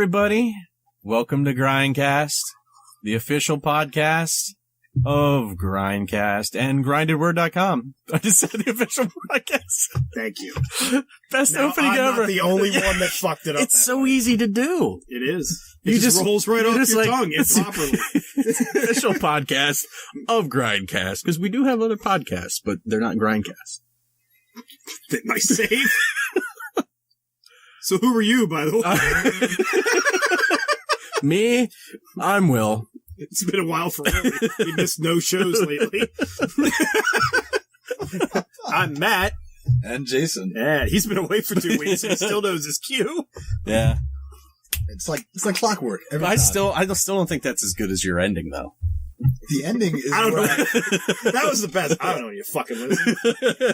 everybody. Welcome to Grindcast, the official podcast of Grindcast and grindedword.com. I just said the official podcast. Thank you. Best Now, opening I'm ever. not the only one that fucked it up. It's so easy to do. It is. You It just rolls right off your tongue it's improperly. It's the official podcast of Grindcast, because we do have other podcasts, but they're not Grindcast. That my save. So who are you, by the way? Me, I'm Will. It's been a while for Will. We missed no shows lately. I'm Matt. And Jason. Yeah, he's been away for 2 weeks and he still knows his cue. Yeah. It's like clockwork. Every I time. still don't think that's as good as your ending, though. The ending is I don't know. where That was the best. I don't know. You fucking listen.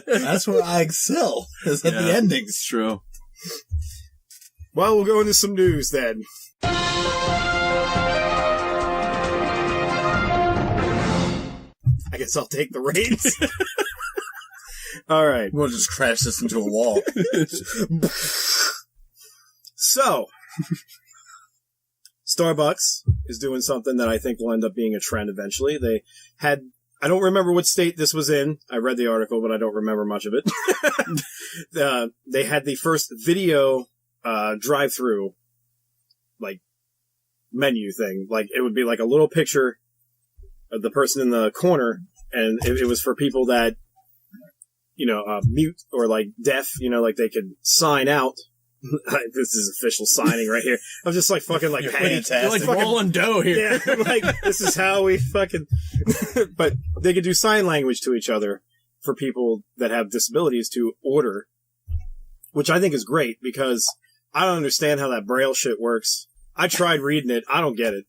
that's where I excel. Is at the endings. It's true. Well, we'll go into some news then. I guess I'll take the reins. All right. We'll just crash this into a wall. So, Starbucks is doing something that I think will end up being a trend eventually. They had, I don't remember what state this was in. I read the article, but I don't remember much of it. They had the first video drive-through, like, menu thing. Like, it would be like a little picture of the person in the corner, and it was for people that, you know, mute or, like, deaf, you know, like they could sign out. This is official signing right here. I'm just like fucking like, hey, You're like fucking rolling dough here. Yeah, like this is how we fucking. But they could do sign language to each other for people that have disabilities to order, which I think is great because I don't understand how that Braille shit works. I tried reading it. I don't get it.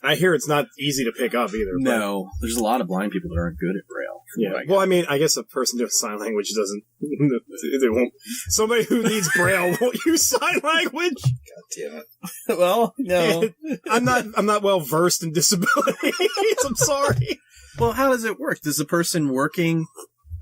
I hear it's not easy to pick up either. No, there's a lot of blind people that aren't good at Braille. Yeah. Well, I mean, I guess a person doing sign language doesn't. They won't. Somebody who needs Braille won't use sign language. God damn it. Well, no. I'm not well versed in disabilities. I'm sorry. Well, how does it work? Does the person working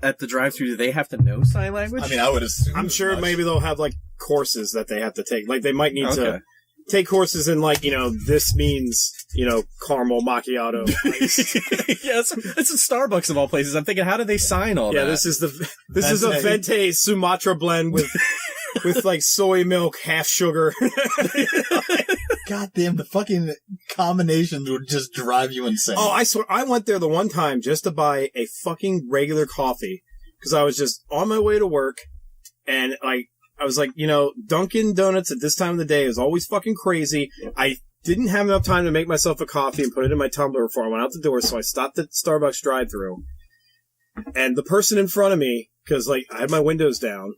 at the drive-thru, do they have to know sign language? I mean, I would assume. I'm sure much. Maybe they'll have like courses that they have to take. Like they might need Okay. to take courses in like, you know, this means, you know, caramel macchiato. Yeah, it's a Starbucks of all places. I'm thinking, how do they sign all that? Yeah, this is a Vente Sumatra blend with like soy milk, half sugar. God damn, the fucking combinations would just drive you insane. Oh, I swear, I went there the one time just to buy a fucking regular coffee because I was just on my way to work and like, I was like, you know, Dunkin' Donuts at this time of the day is always fucking crazy. I didn't have enough time to make myself a coffee and put it in my tumbler before I went out the door, so I stopped at Starbucks drive-thru. And the person in front of me, because, like, I had my windows down,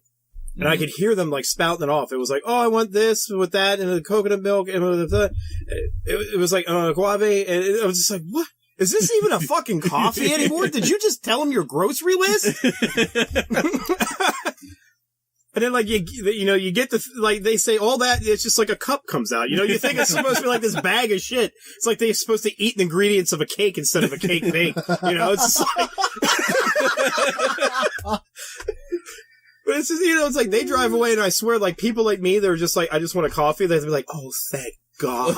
and I could hear them, like, spouting it off. It was like, oh, I want this with that, and the coconut milk, and it was like, guave, and I was just like, what? Is this even a fucking coffee anymore? Did you just tell them your grocery list? And then, like, you get the, like, they say all that, it's just like a cup comes out. You know, you think it's supposed to be like this bag of shit. It's like they're supposed to eat the ingredients of a cake instead of a cake bake. You know, it's just like. But it's just, you know, it's like they drive away, and I swear, like, people like me, they're just like, I just want a coffee. They'd be like, oh, thank God.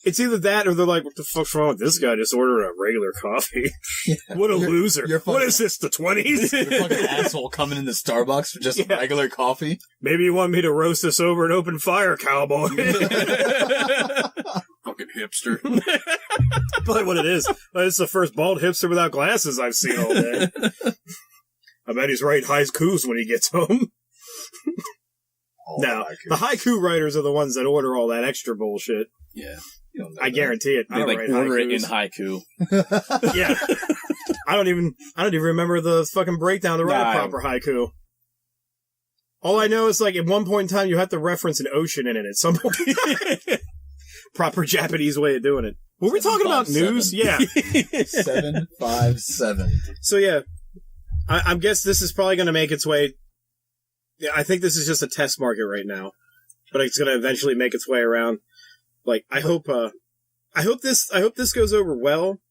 It's either that or they're like, what the fuck's wrong with this guy? Just ordered a regular coffee. Yeah. What a loser. What is this, the 20s? You're fucking asshole coming into Starbucks for just regular coffee. Maybe you want me to roast this over an open fire, cowboy. Fucking hipster. Probably what it is. It's the first bald hipster without glasses I've seen all day. I bet he's writing haikus when he gets home. Now, the haiku writers are the ones that order all that extra bullshit. Yeah. I guarantee it. They like order it in haiku. Yeah. I don't even remember the fucking breakdown to write a proper haiku. All I know is like at one point in time you have to reference an ocean in it at some point. Proper Japanese way of doing it. Were we talking about news? Yeah. 757. So yeah, I guess this is probably going to make its way. Yeah, I think this is just a test market right now, but it's going to eventually make its way around. Like, I hope this goes over well,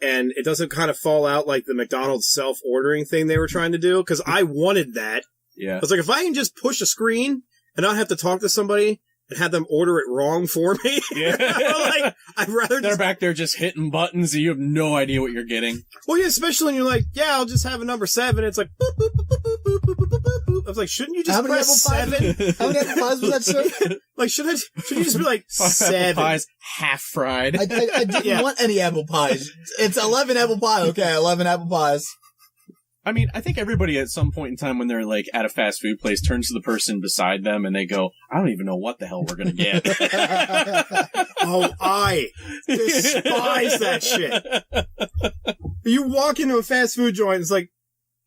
and it doesn't kind of fall out like the McDonald's self-ordering thing they were trying to do, because I wanted that. Yeah. I was like, if I can just push a screen and not have to talk to somebody and have them order it wrong for me. Yeah. Like, I'd rather They're just... back there just hitting buttons and you have no idea what you're getting. Well, yeah, especially when you're like, yeah, I'll just have a number 7. It's like, boop, boop, boop, boop, boop, boop, boop, boop, boop. I was like, shouldn't you just press 7? How many apple pies was that, sir? Like, should you just be like, 5 7? apple pies, half fried. I didn't want any apple pies. It's 11 apple pie. Okay, 11 apple pies. I mean, I think everybody at some point in time when they're like at a fast food place turns to the person beside them and they go, I don't even know what the hell we're going to get. Oh, I despise that shit. You walk into a fast food joint, it's like,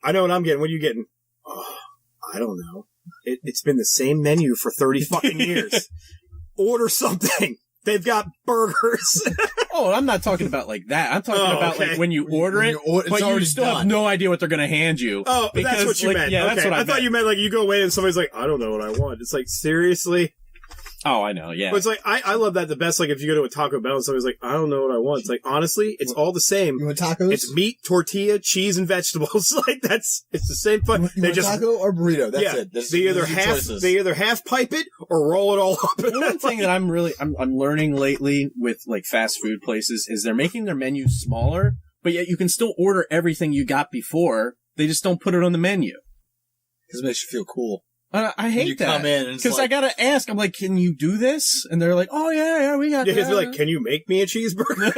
I know what I'm getting. What are you getting? Oh, I don't know. It's been the same menu for 30 fucking years. Order something. They've got burgers. Oh, I'm not talking about like that. I'm talking about like when you order it, but you still have no idea what they're going to hand you. Oh, that's what you meant. Yeah, okay. that's what I thought meant. you meant like you go away and somebody's like, I don't know what I want. It's like, seriously? Oh, I know, yeah. But it's like, I love that the best, like, if you go to a Taco Bell and somebody's like, I don't know what I want. It's like, honestly, it's all the same. You want tacos? It's meat, tortilla, cheese, and vegetables. Like, it's the same fun. You want taco or burrito? That's it. They either half pipe it or roll it all up. One thing that I'm learning lately with like fast food places is they're making their menu smaller, but yet you can still order everything you got before. They just don't put it on the menu. Because it makes you feel cool. I hate you that. Come in because I gotta ask. I'm like, can you do this? And they're like, oh yeah, we got. Yeah, that. he's like, can you make me a cheeseburger?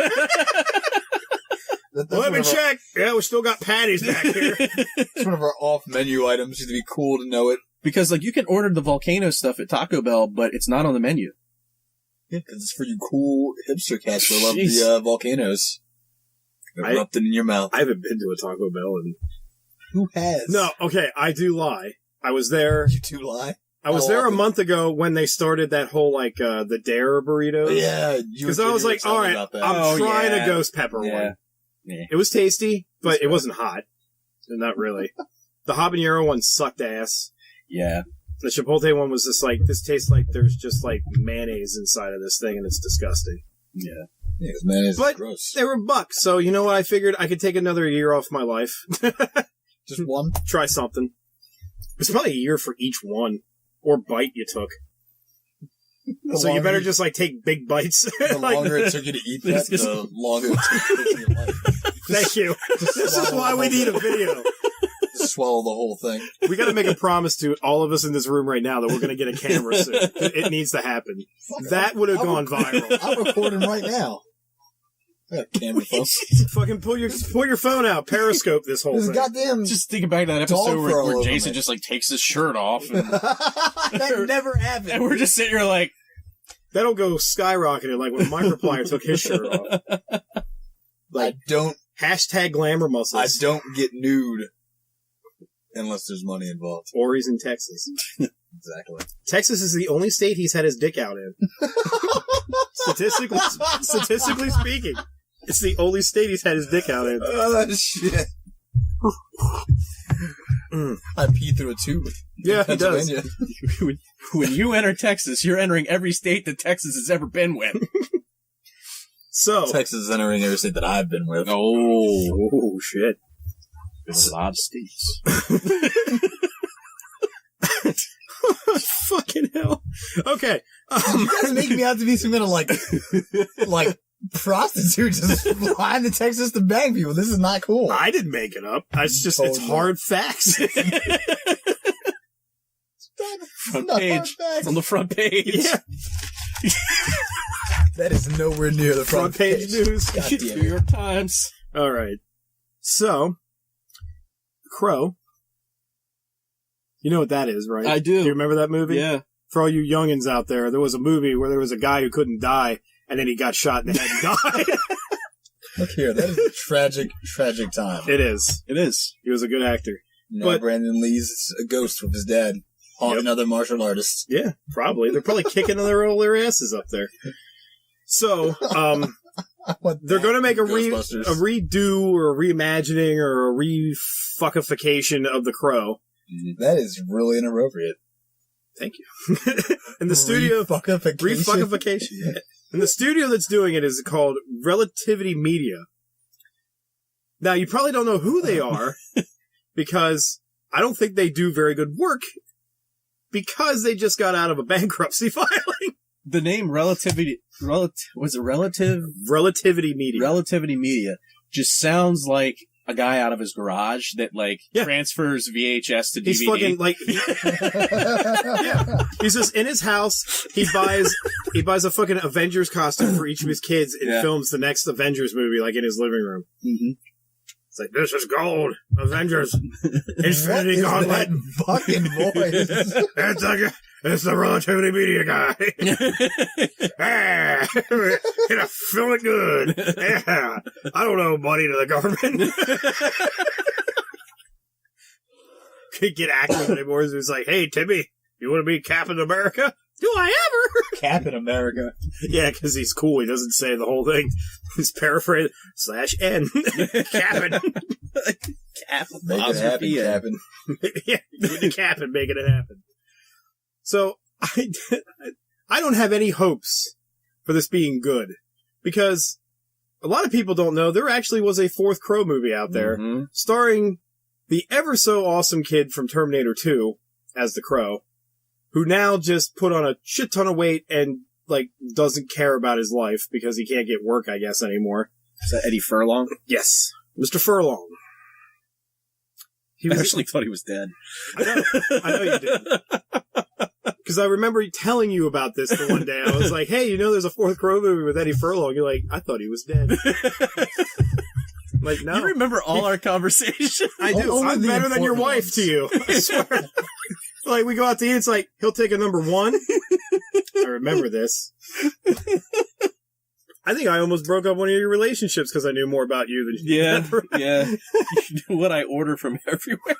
Let me check. Yeah, we still got patties back here. It's one of our off-menu items. It'd be cool to know it. Because like you can order the volcano stuff at Taco Bell, but it's not on the menu. Yeah, because it's for you cool hipster cats that love the volcanoes. Erupting in your mouth. I haven't been to a Taco Bell and who has? No, okay, I do lie. I was there. You do lie? I was there a month ago when they started that whole, like, the Dare burritos. Yeah. Because I was like, all right, I'm trying a ghost pepper one. Yeah. It was tasty, but it wasn't hot. Not really. The habanero one sucked ass. Yeah. The chipotle one was just like, this tastes like there's just, like, mayonnaise inside of this thing, and it's disgusting. Yeah. Yeah, mayonnaise is gross. They were $1, so you know what? I figured I could take another year off my life. Just one? Try something. It's probably a year for each one. Or bite you took. So you better just, like, take big bites. The longer it took you to eat that, the longer it took you to live your life. Thank you. This is why we need a video. Just swallow the whole thing. We gotta make a promise to all of us in this room right now that we're gonna get a camera soon. It needs to happen. That would have gone viral. I'm recording right now. I got a camera phone. Fucking pull your phone out. Periscope this whole thing. Goddamn. Just thinking back to that episode where Jason just like takes his shirt off. And that never happened. And we're just sitting here like, that'll go skyrocketing like when Markiplier took his shirt off. Like, I don't. Hashtag glamour muscles. I don't get nude unless there's money involved. Or he's in Texas. Exactly. Texas is the only state he's had his dick out in. Statistically speaking. It's the only state he's had his dick out in. Oh, shit. I pee through a tube. Yeah, he does. When you enter Texas, you're entering every state that Texas has ever been with. So Texas is entering every state that I've been with. Oh shit. There's a lot of states. Fucking hell. Okay. You guys make me out to be some kind of like prostitute just flying to Texas to bang people. This is not cool. I didn't make it up. It's hard facts. Front page. On the front page. Yeah. That is nowhere near the front page news. New York Times. All right. So, Crow. You know what that is, right? I do. Do you remember that movie? Yeah. For all you youngins out there, there was a movie where there was a guy who couldn't die, and then he got shot in the head and died. Look here, that is a tragic, tragic time. It is. It is. He was a good actor. No, but Brandon Lee's a ghost with his dad. Haunting other martial artists. Yeah, probably. They're probably kicking their asses up there. So, they're going to make a redo or a reimagining or a refuckification of The Crow. That is really inappropriate. Thank you. And the studio... Refuckification. Yeah. And the studio that's doing it is called Relativity Media. Now, you probably don't know who they are, because I don't think they do very good work, because they just got out of a bankruptcy filing. The name Relativity Media just sounds like a guy out of his garage that transfers VHS to DVD. He's fucking yeah. He's just in his house. He buys a fucking Avengers costume for each of his kids and films the next Avengers movie in his living room. Mm-hmm. It's like, this is gold. Avengers. Infinity Gauntlet. Fucking voice. It's the Relativity Media guy. Gonna feel it good. Yeah. I don't owe money to the government. Can't get accurate anymore. So he's like, hey, Timmy, you want to be Captain America? Do I ever? Captain America. Yeah, because he's cool. He doesn't say the whole thing. He's paraphrasing /N. Captain. Captain. Make it happen, Captain. Yeah, with the Captain making it happen. So, I don't have any hopes for this being good. Because a lot of people don't know there actually was a fourth Crow movie out there starring the ever so awesome kid from Terminator 2 as the Crow, who now just put on a shit ton of weight and, doesn't care about his life because he can't get work, I guess, anymore. Is that Eddie Furlong? Yes. Mr. Furlong. I actually thought he was dead. I know you did. Because I remember telling you about this the one day. I was like, hey, there's a fourth Crow movie with Eddie Furlong. You're like, I thought he was dead. No. You remember all our conversations? I do. I'm better than your wife to you. I swear. We go out to eat, it's like, he'll take a number 1. I remember this. I think I almost broke up one of your relationships because I knew more about you than you ever. Yeah. You knew what I order from everywhere.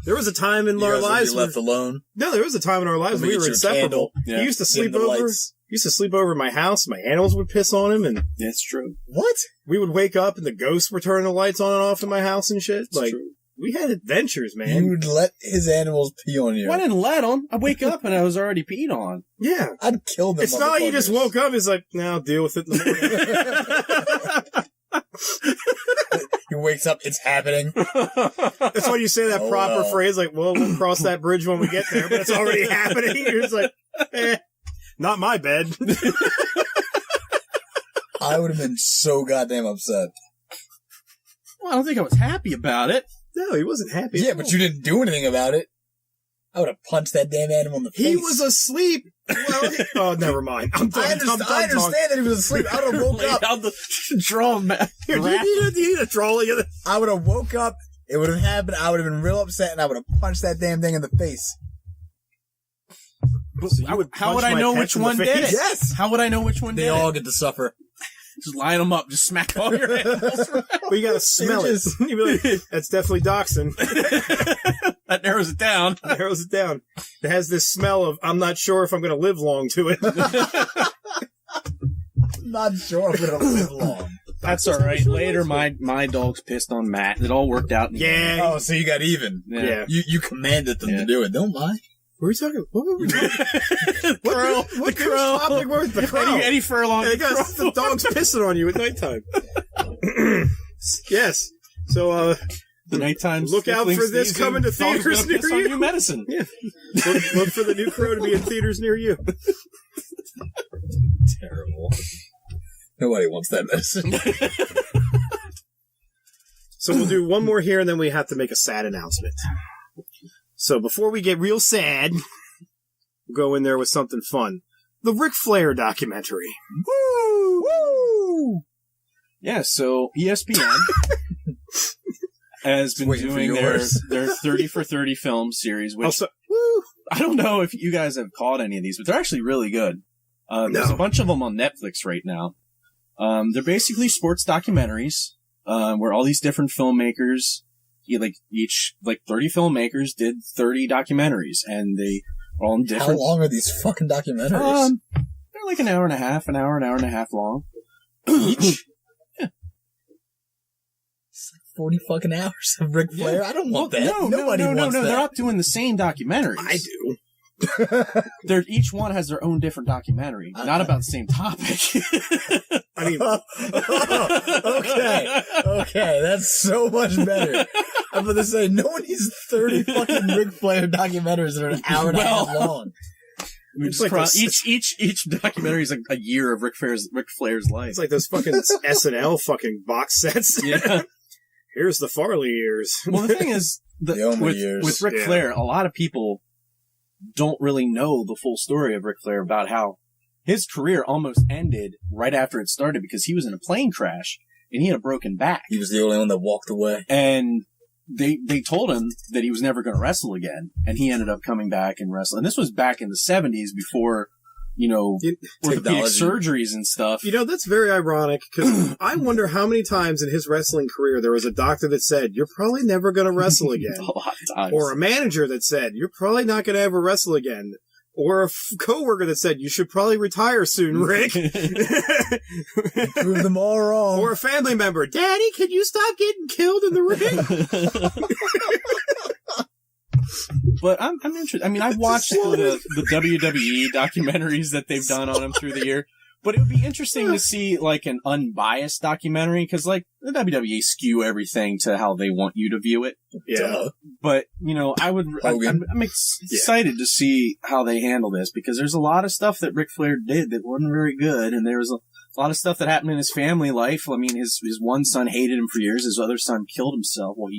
There was a time in our lives left alone. No, there was a time in our lives we were inseparable. Yeah. He used to sleep over. He used to sleep over at my house. My animals would piss on him, and that's true. What? We would wake up and the ghosts were turning the lights on and off in my house and shit. That's true. We had adventures, man. You would let his animals pee on you. Well, I didn't let them. I wake up and I was already peed on. Yeah. I'd kill them. It's not like you just woke up. It's like, now I'll deal with it in the morning. He wakes up, it's happening. That's why you say that proper phrase, we'll cross that bridge when we get there, but it's already happening. You're just like, not my bed. I would have been so goddamn upset. Well, I don't think I was happy about it. No, he wasn't happy. Yeah, but you didn't do anything about it. I would have punched that damn animal in the face. He was asleep. Well, oh, never mind. I'm done. I understand that he was asleep. I would have woke up. Out the draw mat. You need a trolley. I would have woke up. It would have happened. I would have been real upset, and I would have punched that damn thing in the face. So how would I know which one did it? Yes. How would I know which one did it? They all get to suffer. Just line them up. Just smack all your animals. Well, you gotta smell it. You'd be like, that's definitely dachshund. That narrows it down. It has this smell of, I'm not sure if I'm gonna live long to it. I'm not sure I'm gonna live long. That's all right. Later, my dogs pissed on Matt. It all worked out. Yeah. Oh, so you got even. Yeah. You commanded them to do it. Don't lie. What were we talking? What were we talking? The crow. Eddie Furlong. Yeah, the dog's pissing on you at nighttime. Yes. So, the nighttime. Look out for this coming to theaters near you. New medicine. Yeah. Look for the new Crow to be in theaters near you. Terrible. Nobody wants that medicine. So we'll do one more here, and then we have to make a sad announcement. So before we get real sad, we'll go in there with something fun. The Ric Flair documentary. Woo! Woo! Yeah, so ESPN has been doing their 30 for 30 film series, which also, I don't know if you guys have caught any of these, but they're actually really good. There's a bunch of them on Netflix right now. They're basically sports documentaries, where all these different filmmakers, each 30 filmmakers did 30 documentaries, and they are all in different. How long are these fucking documentaries? They're like an hour and a half long. Each? Yeah. It's like 40 fucking hours of Ric Flair. I don't want that. Nobody wants that. That. They're not doing the same documentaries. I do. Each one has their own different documentary, not about the same topic. I mean, okay, that's so much better. I'm going to say, no one needs 30 fucking Ric Flair documentaries that are an hour and a half long. It's like each documentary is a year of Ric Flair's life. It's like those fucking SNL fucking box sets. Yeah. Here's the Farley years. Well, the thing is, with Ric Flair, a lot of people don't really know the full story of Ric Flair about how his career almost ended right after it started because he was in a plane crash and he had a broken back. He was the only one that walked away. And they told him that he was never going to wrestle again, and he ended up coming back and wrestling. And this was back in the 70s before, orthopedic surgeries and stuff. That's very ironic, because I wonder how many times in his wrestling career there was a doctor that said, you're probably never going to wrestle again. A lot of times. Or a manager that said, you're probably not going to ever wrestle again. Or a coworker that said, you should probably retire soon, Rick. Prove them all wrong. Or a family member, Daddy, can you stop getting killed in the ring? But I'm interested. I mean, I've watched the WWE documentaries that they've done on him through the year. But it would be interesting to see, like, an unbiased documentary, because, like, the WWE skew everything to how they want you to view it. Yeah. But, I'm excited to see how they handle this, because there's a lot of stuff that Ric Flair did that wasn't very good, and there was a lot of stuff that happened in his family life. I mean, his one son hated him for years, his other son killed himself. Well,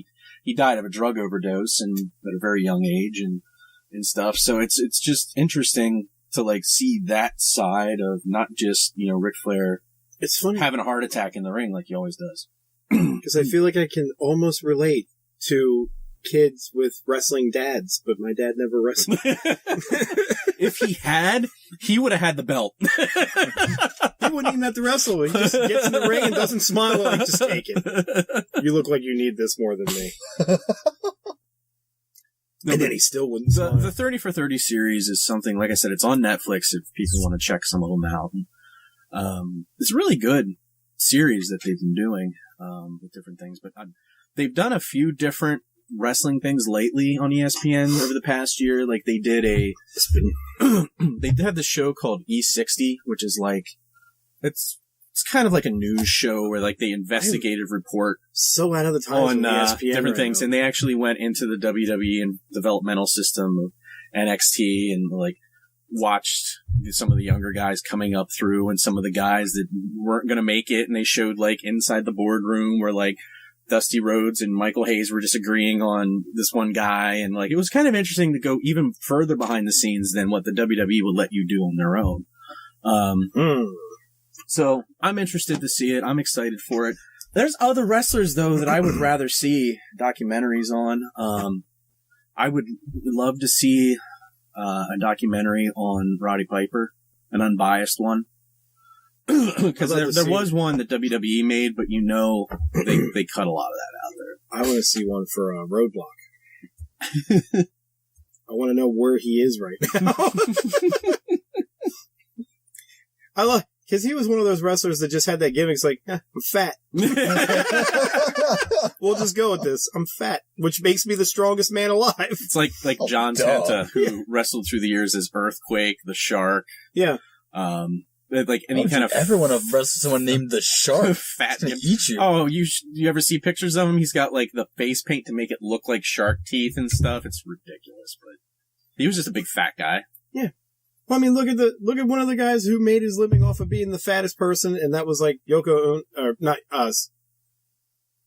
he died of a drug overdose and at a very young age and stuff. So it's just interesting to like see that side of not just, Ric Flair. It's funny having a heart attack in the ring like he always does. Because I feel like I can almost relate to kids with wrestling dads, but my dad never wrestled. If he had, he would have had the belt. He wouldn't even have to wrestle. He just gets in the ring and doesn't smile like, just take it. You look like you need this more than me. No, and then he still wouldn't smile. The 30 for 30 series is something, like I said, it's on Netflix if people want to check some of them out. It's a really good series that they've been doing with different things. But they've done a few different wrestling things lately on ESPN over the past year. Like they did they have this show called E60, which is like, it's kind of like a news show where like they investigative report so out of the times on ESPN different things. And they actually went into the WWE and developmental system of NXT and like watched some of the younger guys coming up through and some of the guys that weren't going to make it. And they showed like inside the boardroom where like Dusty Rhodes and Michael Hayes were disagreeing on this one guy. And like, it was kind of interesting to go even further behind the scenes than what the WWE would let you do on their own. So I'm interested to see it. I'm excited for it. There's other wrestlers though that I would rather see documentaries on. I would love to see a documentary on Roddy Piper, an unbiased one. Because there was one that WWE made, but they cut a lot of that out there. I want to see one for Roadblock. I want to know where he is right now. I love, because he was one of those wrestlers that just had that gimmick. It's like, I'm fat. We'll just go with this. I'm fat, which makes me the strongest man alive. It's like John Tenta, who wrestled through the years as Earthquake, the Shark. Yeah. Like any kind of everyone have wrestled someone named the Shark. Fat eat you. Oh, you ever see pictures of him? He's got like the face paint to make it look like shark teeth and stuff. It's ridiculous, but he was just a big fat guy. Yeah. Well, I mean, look at one of the guys who made his living off of being the fattest person, and that was like Yoko, or not us,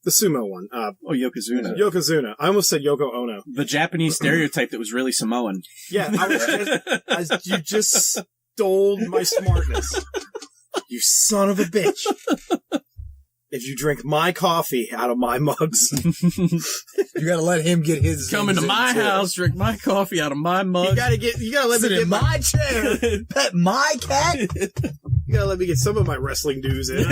the sumo one. Yokozuna. Yokozuna. I almost said Yoko Ono. The Japanese stereotype that was really Samoan. Yeah, you just stole my smartness. You son of a bitch. If you drink my coffee out of my mugs. You gotta let him get his. Come into my house, drink my coffee out of my mug. You gotta let me get my chair. Pet my cat. You gotta let me get some of my wrestling dues in.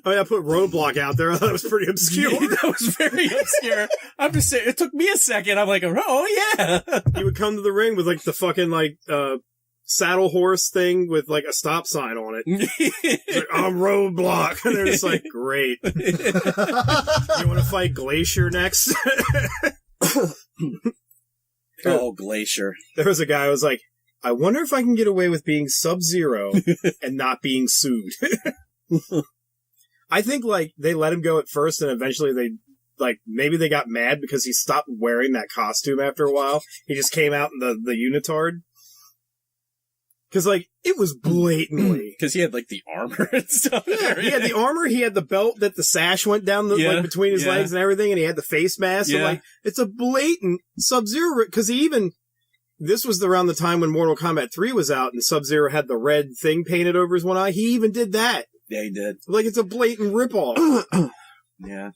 Oh yeah, I put Roadblock out there. I thought it was pretty obscure. Yeah, that was very obscure. I'm just saying, it took me a second. I'm like, oh yeah. He would come to the ring with like the fucking saddle horse thing with like a stop sign on it. He's like, I'm Roadblock. And they're just like, great. You want to fight Glacier next? Oh, Glacier. There was a guy who was like, I wonder if I can get away with being Sub-Zero and not being sued. I think, like, they let him go at first and eventually maybe they got mad because he stopped wearing that costume after a while. He just came out in the unitard. Because, like, it was blatantly... Because he had, like, the armor and stuff. Yeah, he had the armor, he had the belt that the sash went down like, between his legs and everything, and he had the face mask. So, like, it's a blatant Sub-Zero... Because he even... This was around the time when Mortal Kombat 3 was out, and Sub-Zero had the red thing painted over his one eye. He even did that. Yeah, he did. Like, it's a blatant ripoff. Yeah.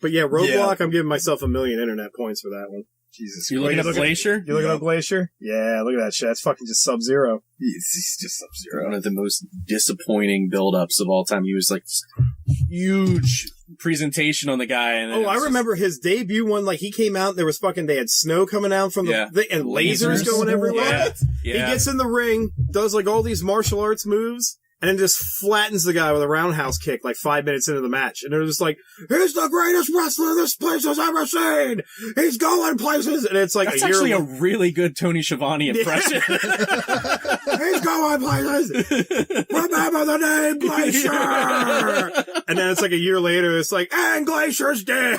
But yeah, Roadblock, I'm giving myself 1 million internet points for that one. Jesus. You looking at Glacier? You looking at Glacier? Yeah, look at that shit. That's fucking just Sub-Zero. He's just Sub-Zero. One of the most disappointing build-ups of all time. He was like this huge presentation on the guy. And I remember his debut one. Like, he came out and there was they had snow coming out from and lasers going everywhere. Yeah. He gets in the ring, does like all these martial arts moves, and then just flattens the guy with a roundhouse kick like 5 minutes into the match. And they're just like, he's the greatest wrestler this place has ever seen! He's going places! And it's like that's actually a really good Tony Schiavone impression. He's going places! Remember the name Glacier! And then it's like a year later, it's like, and Glacier's dead!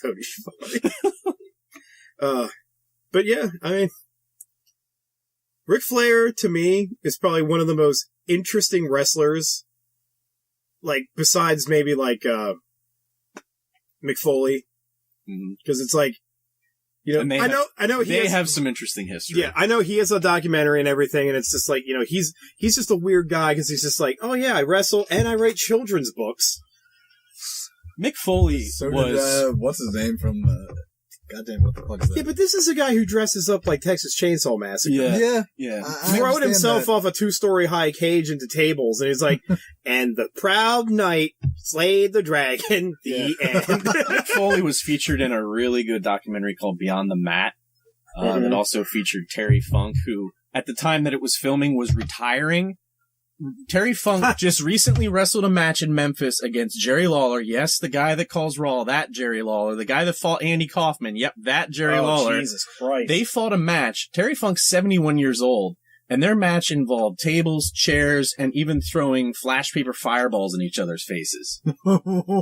Tony Schiavone. But yeah, I mean... Ric Flair, to me, is probably one of the most interesting wrestlers. Like, besides maybe, like, Mick Foley. Because it's like, you know, I know they have some interesting history. Yeah, I know he has a documentary and everything, and it's just like, you know, he's just a weird guy, because he's just like, oh yeah, I wrestle, and I write children's books. Mick Foley was... what's his name from... Goddamn, what the fuck is that? Yeah, but this is a guy who dresses up like Texas Chainsaw Massacre. Yeah. Throwing himself off a 2-story high cage into tables, and he's like, and the proud knight slayed the dragon, the end. Mick Foley was featured in a really good documentary called Beyond the Mat. It also featured Terry Funk, who, at the time that it was filming, was retiring. Terry Funk just recently wrestled a match in Memphis against Jerry Lawler. Yes, the guy that calls Raw, that Jerry Lawler. The guy that fought Andy Kaufman. Yep, that Jerry Lawler. Jesus Christ. They fought a match. Terry Funk's 71 years old, and their match involved tables, chairs, and even throwing flash paper fireballs in each other's faces.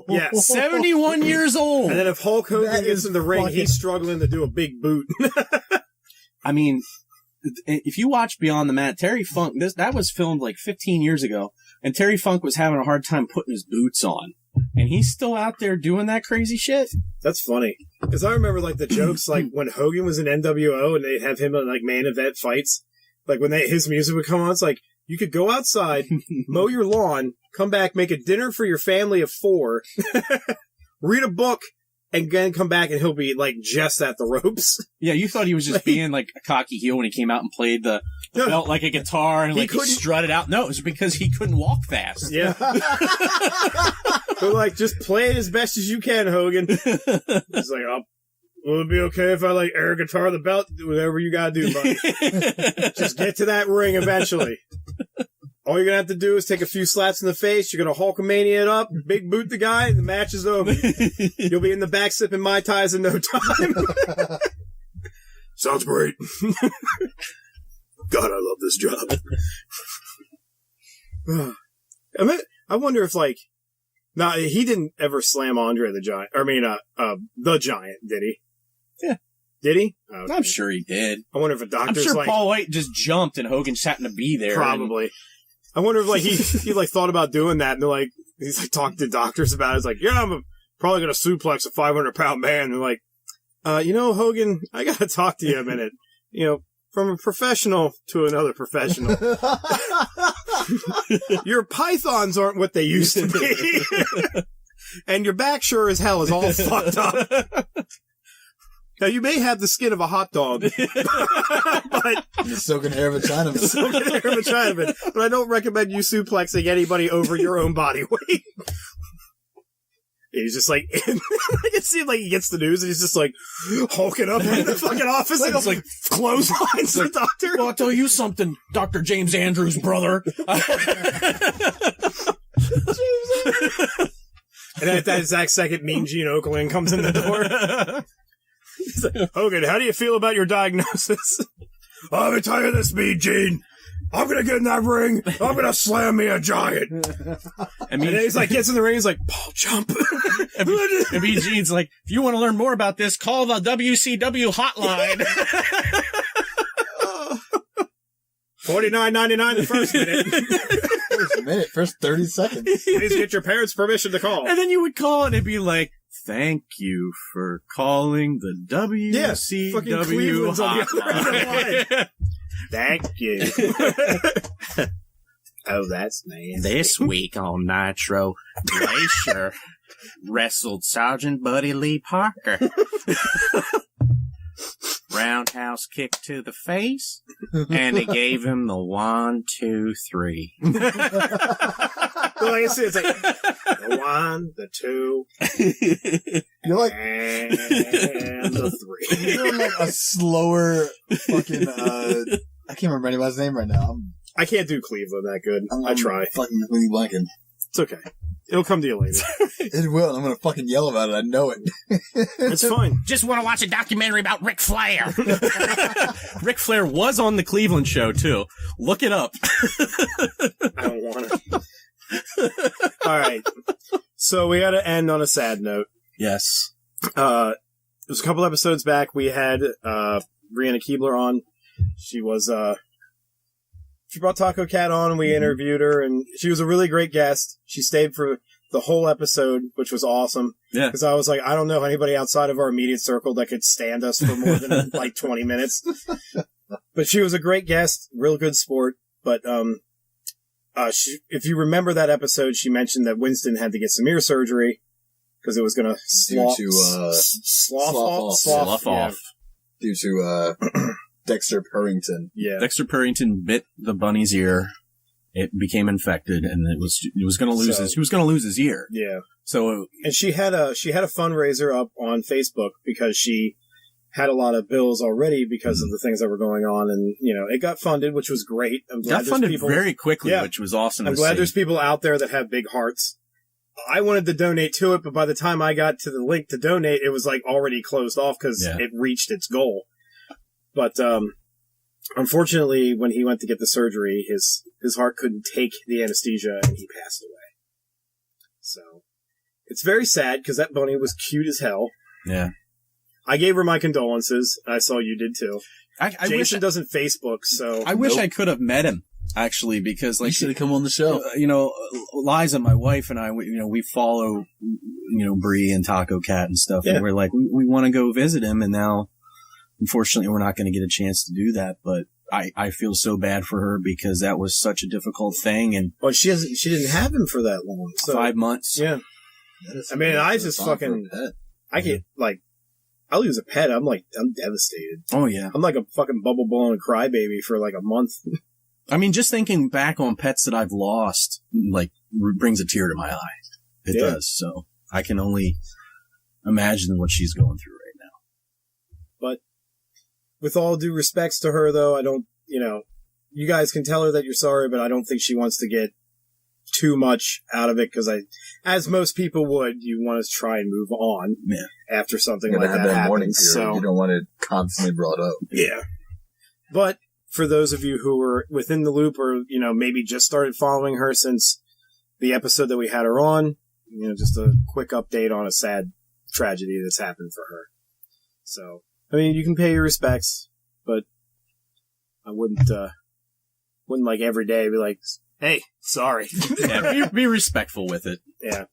Yeah. 71 years old! And then if Hulk Hogan gets in the ring, he's struggling to do a big boot. I mean... If you watch Beyond the Mat, Terry Funk, that was filmed like 15 years ago, and Terry Funk was having a hard time putting his boots on. And he's still out there doing that crazy shit? That's funny. Because I remember, like, the jokes, like, when Hogan was in NWO and they'd have him in, like, main event fights. Like, when his music would come on, it's like, you could go outside, mow your lawn, come back, make a dinner for your family of 4, read a book, and then come back and he'll be, like, just at the ropes. Yeah, you thought he was just being, like, a cocky heel when he came out and played the belt like a guitar and, like, he strutted out. No, it was because he couldn't walk fast. Yeah. But, like, just play it as best as you can, Hogan. It's like, will it be okay if I, like, air guitar the belt? Do whatever you gotta do, buddy. Just get to that ring eventually. All you're gonna have to do is take a few slaps in the face. You're gonna Hulkamania it up, big boot the guy, and the match is over. You'll be in the back sipping Mai Tais in no time. Sounds great. God, I love this job. I wonder if, like, he didn't ever slam Andre the Giant. The Giant, did he? Yeah. Did he? Okay. I'm sure he did. I wonder if a doctor's I'm sure Paul White just jumped and Hogan just happened to be there. Probably. I wonder if, like, he like thought about doing that, and they're like, he's like talking to doctors about it. It's like, yeah, I'm probably gonna suplex a 500-pound man. And they're like, Hogan, I gotta talk to you a minute. You know, from a professional to another professional. Your pythons aren't what they used to be. And your back sure as hell is all fucked up. Now, you may have the skin of a hot dog, but... You're soaking hair of a Chinaman. But I don't recommend you suplexing anybody over your own body weight. He's just like... It seems like he gets the news and he's just like hulking up in the fucking office and like clotheslines the doctor. Well, I'll tell you something, Dr. James Andrews' brother. And at that exact second, Mean Gene Okerlund comes in the door. He's like, Hogan, how do you feel about your diagnosis? Let me tell you this, Mean Gene. I'm gonna get in that ring. I'm gonna slam me a giant. And then he's like, gets in the ring. He's like, Paul, jump. And Mean Gene's like, if you want to learn more about this, call the WCW hotline. $49.99 the first minute. First 30 seconds. Please get your parents' permission to call. And then you would call and it'd be like, thank you for calling the WCW hotline. Thank you. Oh, that's nice. This week on Nitro, Glacier wrestled Sergeant Buddy Lee Parker. Roundhouse kick to the face, and it gave him the 1, 2, 3. Well, like I said, it's like the 1, the 2, You're like, and the 3. you're like a slower fucking, I can't remember anybody's name right now. I can't do Cleveland that good. I try. Fucking really blanking. It's okay. It'll come to you later. It will. I'm gonna fucking yell about it. I know it. It's fine. Just want to watch a documentary about Ric Flair. Ric Flair was on the Cleveland show, too. Look it up. I don't want to. All right. So we got to end on a sad note. Yes. It was a couple episodes back. We had Brianna Keebler on. She was she brought Taco Cat on, and we interviewed her, and she was a really great guest. She stayed for the whole episode, which was awesome. Yeah. Because I was like, I don't know anybody outside of our immediate circle that could stand us for more than like 20 minutes. But she was a great guest, real good sport. But if you remember that episode, she mentioned that Winston had to get some ear surgery because it was going to slough off. Due to Dexter Purrington. Yeah. Dexter Purrington bit the bunny's ear. It became infected, and he was going to lose his ear. Yeah. So, and she had a fundraiser up on Facebook because she had a lot of bills already because of the things that were going on, and it got funded, which was great. I'm glad got funded very quickly, which was awesome. I'm glad there's people out there that have big hearts. I wanted to donate to it, but by the time I got to the link to donate, it was like already closed off because it reached its goal. But unfortunately, when he went to get the surgery, his heart couldn't take the anesthesia, and he passed away. So it's very sad because that bunny was cute as hell. Yeah. I gave her my condolences. I saw you did too. Jason doesn't Facebook, so I wish I could have met him actually, because you should have come on the show. Liza, my wife, and I, we follow, Bree and Taco Cat and stuff, and we're like, we want to go visit him, and now, unfortunately, we're not going to get a chance to do that. But I feel so bad for her because that was such a difficult thing, and she didn't have him for that long, so 5 months. Yeah, I mean, I just fucking I get like. I lose a pet, I'm devastated. Oh, yeah. I'm like a fucking bubble blown crybaby for like a month. I mean, just thinking back on pets that I've lost, like, brings a tear to my eye. It does. So I can only imagine what she's going through right now. But with all due respects to her, though, I don't, you guys can tell her that you're sorry, but I don't think she wants to get too much out of it because as most people would, you want to try and move on after something like that happens. So you don't want it constantly brought up. Yeah. But for those of you who were within the loop or, maybe just started following her since the episode that we had her on, just a quick update on a sad tragedy that's happened for her. So, I mean, you can pay your respects, but I wouldn't like every day be like, hey, sorry. Yeah, be respectful with it. Yeah.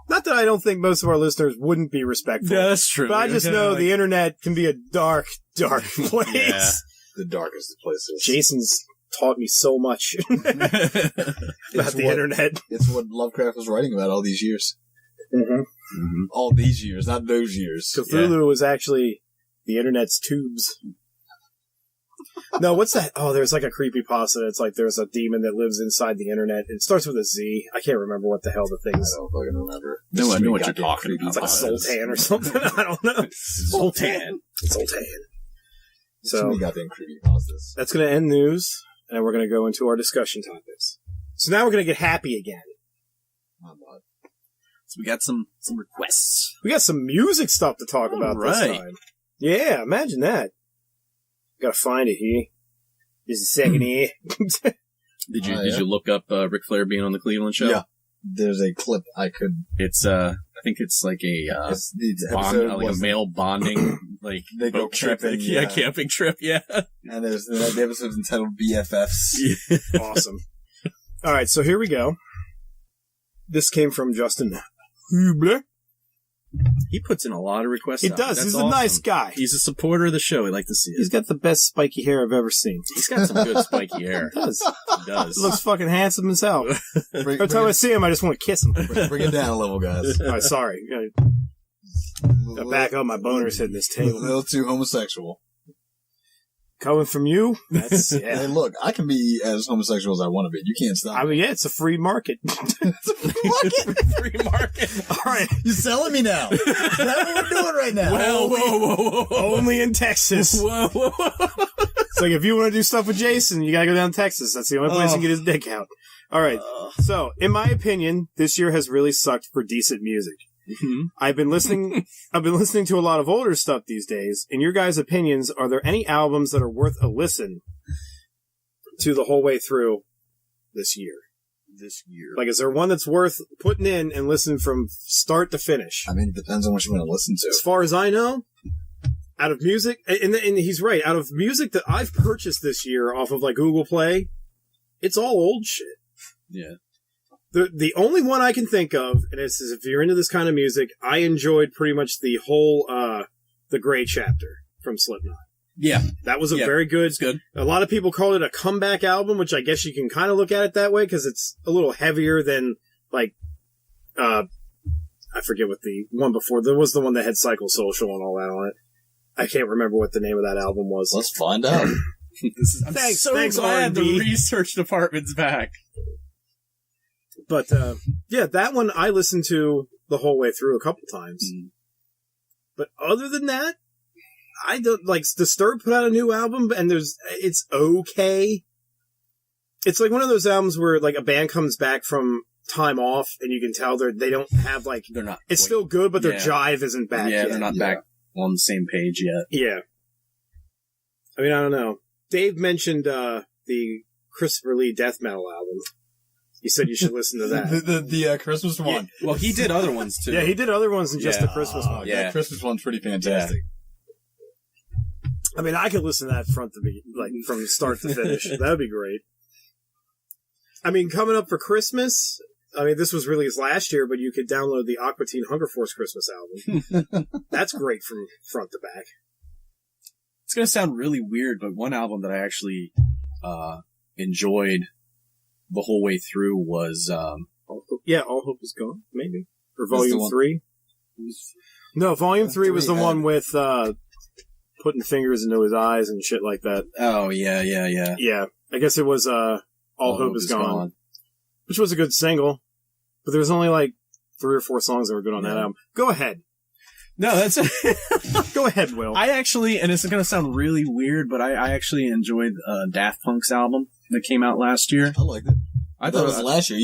Not that I don't think most of our listeners wouldn't be respectful. Yeah, that's true. But I just know the internet can be a dark, dark place. Yeah. The darkest of places. Jason's taught me so much about the internet. It's what Lovecraft was writing about all these years. Mm-hmm. Mm-hmm. All these years, not those years. Cthulhu was actually the internet's tubes. No, what's that? Oh, there's like a creepypasta. It's like there's a demon that lives inside the internet. It starts with a Z. I can't remember what the hell the thing is. I don't fucking remember. No, I know what you're talking about. It's like Sultan or something. I don't know. Sultan. So, goddamn creepypastas. That's going to end news, and we're going to go into our discussion topics. So now we're going to get happy again. I'm not. So we got some requests. We got some music stuff to talk about this time. Yeah, imagine that. Gotta find it here. Just a second here. Did you look up Ric Flair being on the Cleveland show? Yeah. There's a clip I could. It's I think it's like a a male bonding like they go camping, camping trip, yeah. And the episode's entitled BFFs. Yeah. Awesome. All right, so here we go. This came from Justin. He puts in a lot of requests. He does. He's a nice guy. He's a supporter of the show. We like to see it. He's got the best spiky hair I've ever seen. He's got some good spiky hair. He does. He does. He looks fucking handsome himself. Every time I see him, I just want to kiss him. Bring it down a level, guys. Oh, sorry. Gotta back up. My boner's hitting this table. A little too homosexual. Coming from you? That's, yeah. Hey, look, I can be as homosexual as I want to be. You can't stop me. I mean, yeah, it's a free market. It's a free market. Free market. All right. You're selling me now. Is that what we're doing right now? Well, whoa. Only in Texas. Whoa. It's like if you want to do stuff with Jason, you gotta go down to Texas. That's the only place to get his dick out. All right. So, in my opinion, this year has really sucked for decent music. Mm-hmm. I've been listening to a lot of older stuff these days. In your guys' opinions, are there any albums that are worth a listen to the whole way through this year? Like, is there one that's worth putting in and listening from start to finish? I mean, it depends on what you want to listen to. As far as I know, out of music, and he's right, out of music that I've purchased this year off of like Google Play, it's all old shit. Yeah. The only one I can think of, and it's if you're into this kind of music, I enjoyed pretty much the whole The Gray Chapter from Slipknot. Yeah. That was a very good. It's good. A lot of people call it a comeback album, which I guess you can kind of look at it that way because it's a little heavier than like I forget what the one before. There was the one that had Psychosocial and all that on it. I can't remember what the name of that album was. Let's find out. I'm so glad the research department's back. But, yeah, that one I listened to the whole way through a couple times. Mm. But other than that, I don't, like, Disturbed put out a new album, and it's okay. It's like one of those albums where, like, a band comes back from time off, and you can tell they don't have, like, they're not. It's still good, but their jive isn't back yet. They're not back on the same page yet. Yeah. I mean, I don't know. Dave mentioned, the Christopher Lee death metal album. He said you should listen to that. the Christmas one. Yeah. Well, he did other ones, too. Yeah, he did other ones than just the Christmas one. Yeah, that Christmas one's pretty fantastic. Yeah. I mean, I could listen to that from start to finish. That would be great. I mean, coming up for Christmas, I mean, this was released last year, but you could download the Aqua Teen Hunger Force Christmas album. That's great from front to back. It's going to sound really weird, but one album that I actually enjoyed the whole way through was All Hope Is Gone, maybe, or Volume 3. No, Volume 3 was the one with putting fingers into his eyes and shit like that. Oh yeah. Yeah, I guess it was All Hope Is Gone, which was a good single, but there was only like 3 or 4 songs that were good on that album. Go ahead. No, that's go ahead, Will. I actually, and it's going to sound really weird, but I actually enjoyed Daft Punk's album that came out last year. I liked it. I thought it was last year.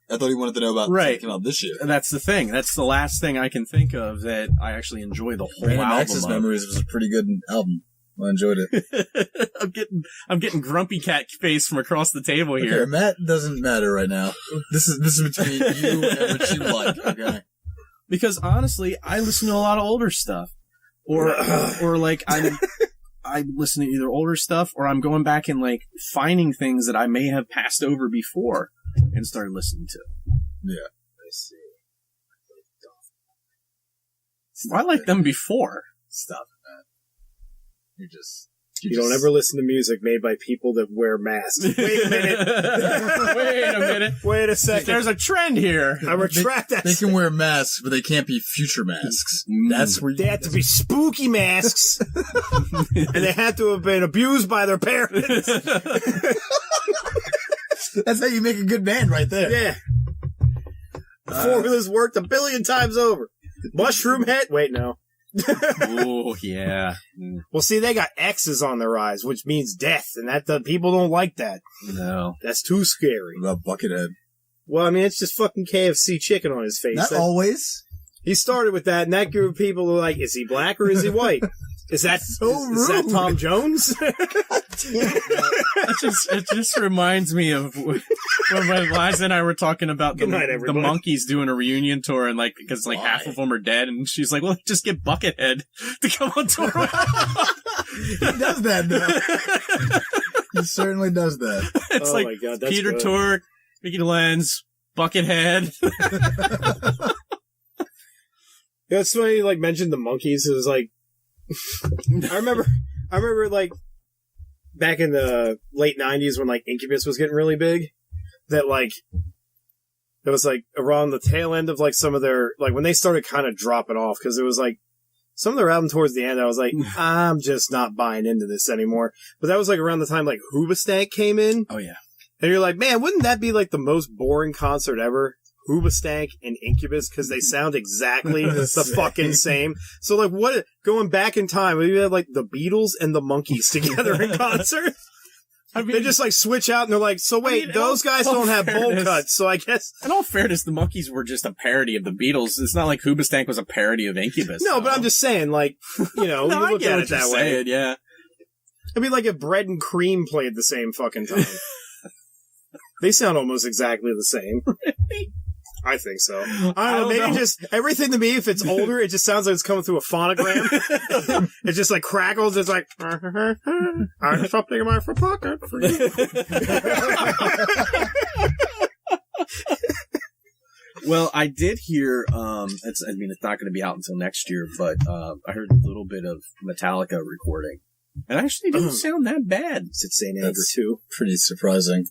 I thought he wanted to know about it came out this year. That's the thing. That's the last thing I can think of that I actually enjoy the whole album. Access Memories was a pretty good album. I enjoyed it. I'm getting grumpy cat face from across the table here. Okay, Matt doesn't matter right now. This is between you and what you like. Okay. Because honestly, I listen to a lot of older stuff, or like I'm listening to either older stuff or I'm going back and like finding things that I may have passed over before and started listening to. Yeah. I see. I liked them before. Stop it, man. You don't ever listen to music made by people that wear masks. Wait a minute. Wait a second. There's a trend here. I retract that. They can wear masks, but they can't be future masks. That's where they have to be spooky masks, and they have to have been abused by their parents. That's how you make a good band, right there. Yeah. The formula's worked 1 billion times over. Mushroom head. Wait, no. Oh yeah. Well, see, they got X's on their eyes, which means death, and people don't like that. No, that's too scary. What about Buckethead? Well, I mean, it's just fucking KFC chicken on his face. Not always. He started with that, and that group of people were like, is he black or is he white? Is that is that Tom Jones? It just reminds me of when Liza and I were talking about the Monkees doing a reunion tour, and like because like half of them are dead, and she's like, "Well, just get Buckethead to come on tour." He does that though. He certainly does that. It's like, my God, that's Peter Tork, Mickey Lenz, Buckethead. Yeah, it's funny you like mentioned the Monkees. It was like I remember like back in the late 90s when like Incubus was getting really big, that like it was like around the tail end of like some of their like when they started kind of dropping off, because it was like some of their album towards the end I was like, I'm just not buying into this anymore. But that was like around the time like Hoobastank came in. Oh yeah. And you're like, man, wouldn't that be like the most boring concert ever? Hoobastank and Incubus, because they sound exactly the fucking same. So, like, what? Going back in time, we had like the Beatles and the Monkees together in concert. I mean, they just like switch out, and they're like, "So wait, those guys don't have bowl cuts." So I guess, in all fairness, the Monkees were just a parody of the Beatles. It's not like Hoobastank was a parody of Incubus. No, but I'm just saying, like, you know, no, you look at it that way. Yeah, I mean, like if Bread and Cream played at the same fucking time, they sound almost exactly the same. I think so. I don't know. Maybe just everything to me, if it's older, it just sounds like it's coming through a phonogram. It just like crackles. It's like, I have something in my pocket for you. Well, I did hear, it's not going to be out until next year, but I heard a little bit of Metallica recording. It actually didn't sound that bad. It's St. Anger too. Pretty surprising.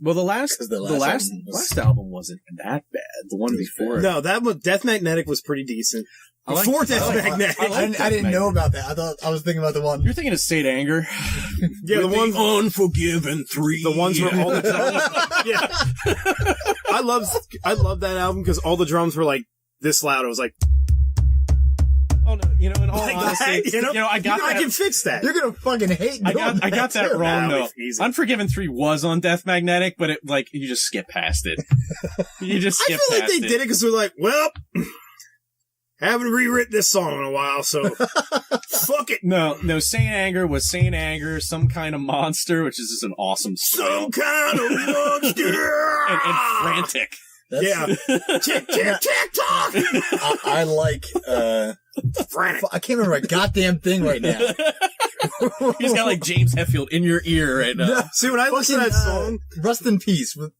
Well, the last album wasn't that bad. The one before. No, that was Death Magnetic was pretty decent. Before Death Magnetic. I didn't know about that. I was thinking about the one. You're thinking of Saint Anger. Yeah, the ones Unforgiven 3. The ones where all the drums. Yeah. I love that album because all the drums were like this loud. It was like. Oh no! You know, in all like honesty, that, I can fix that. You're gonna fucking hate. I got that wrong though. Easy. Unforgiven 3 was on Death Magnetic, but it like you just skip past it. You just skip past it. I feel like they did it because they're like, well, haven't rewritten this song in a while, so fuck it. No. Saint Anger was Saint Anger, Some Kind of Monster, which is just an awesome Some Kind of Monster, and Frantic. Yeah. Tick, tick, tick, tock. I like, Frantic. I can't remember a goddamn thing right now. He's got like James Hetfield in your ear right now. No, see, when I listen to that song, Rust in Peace with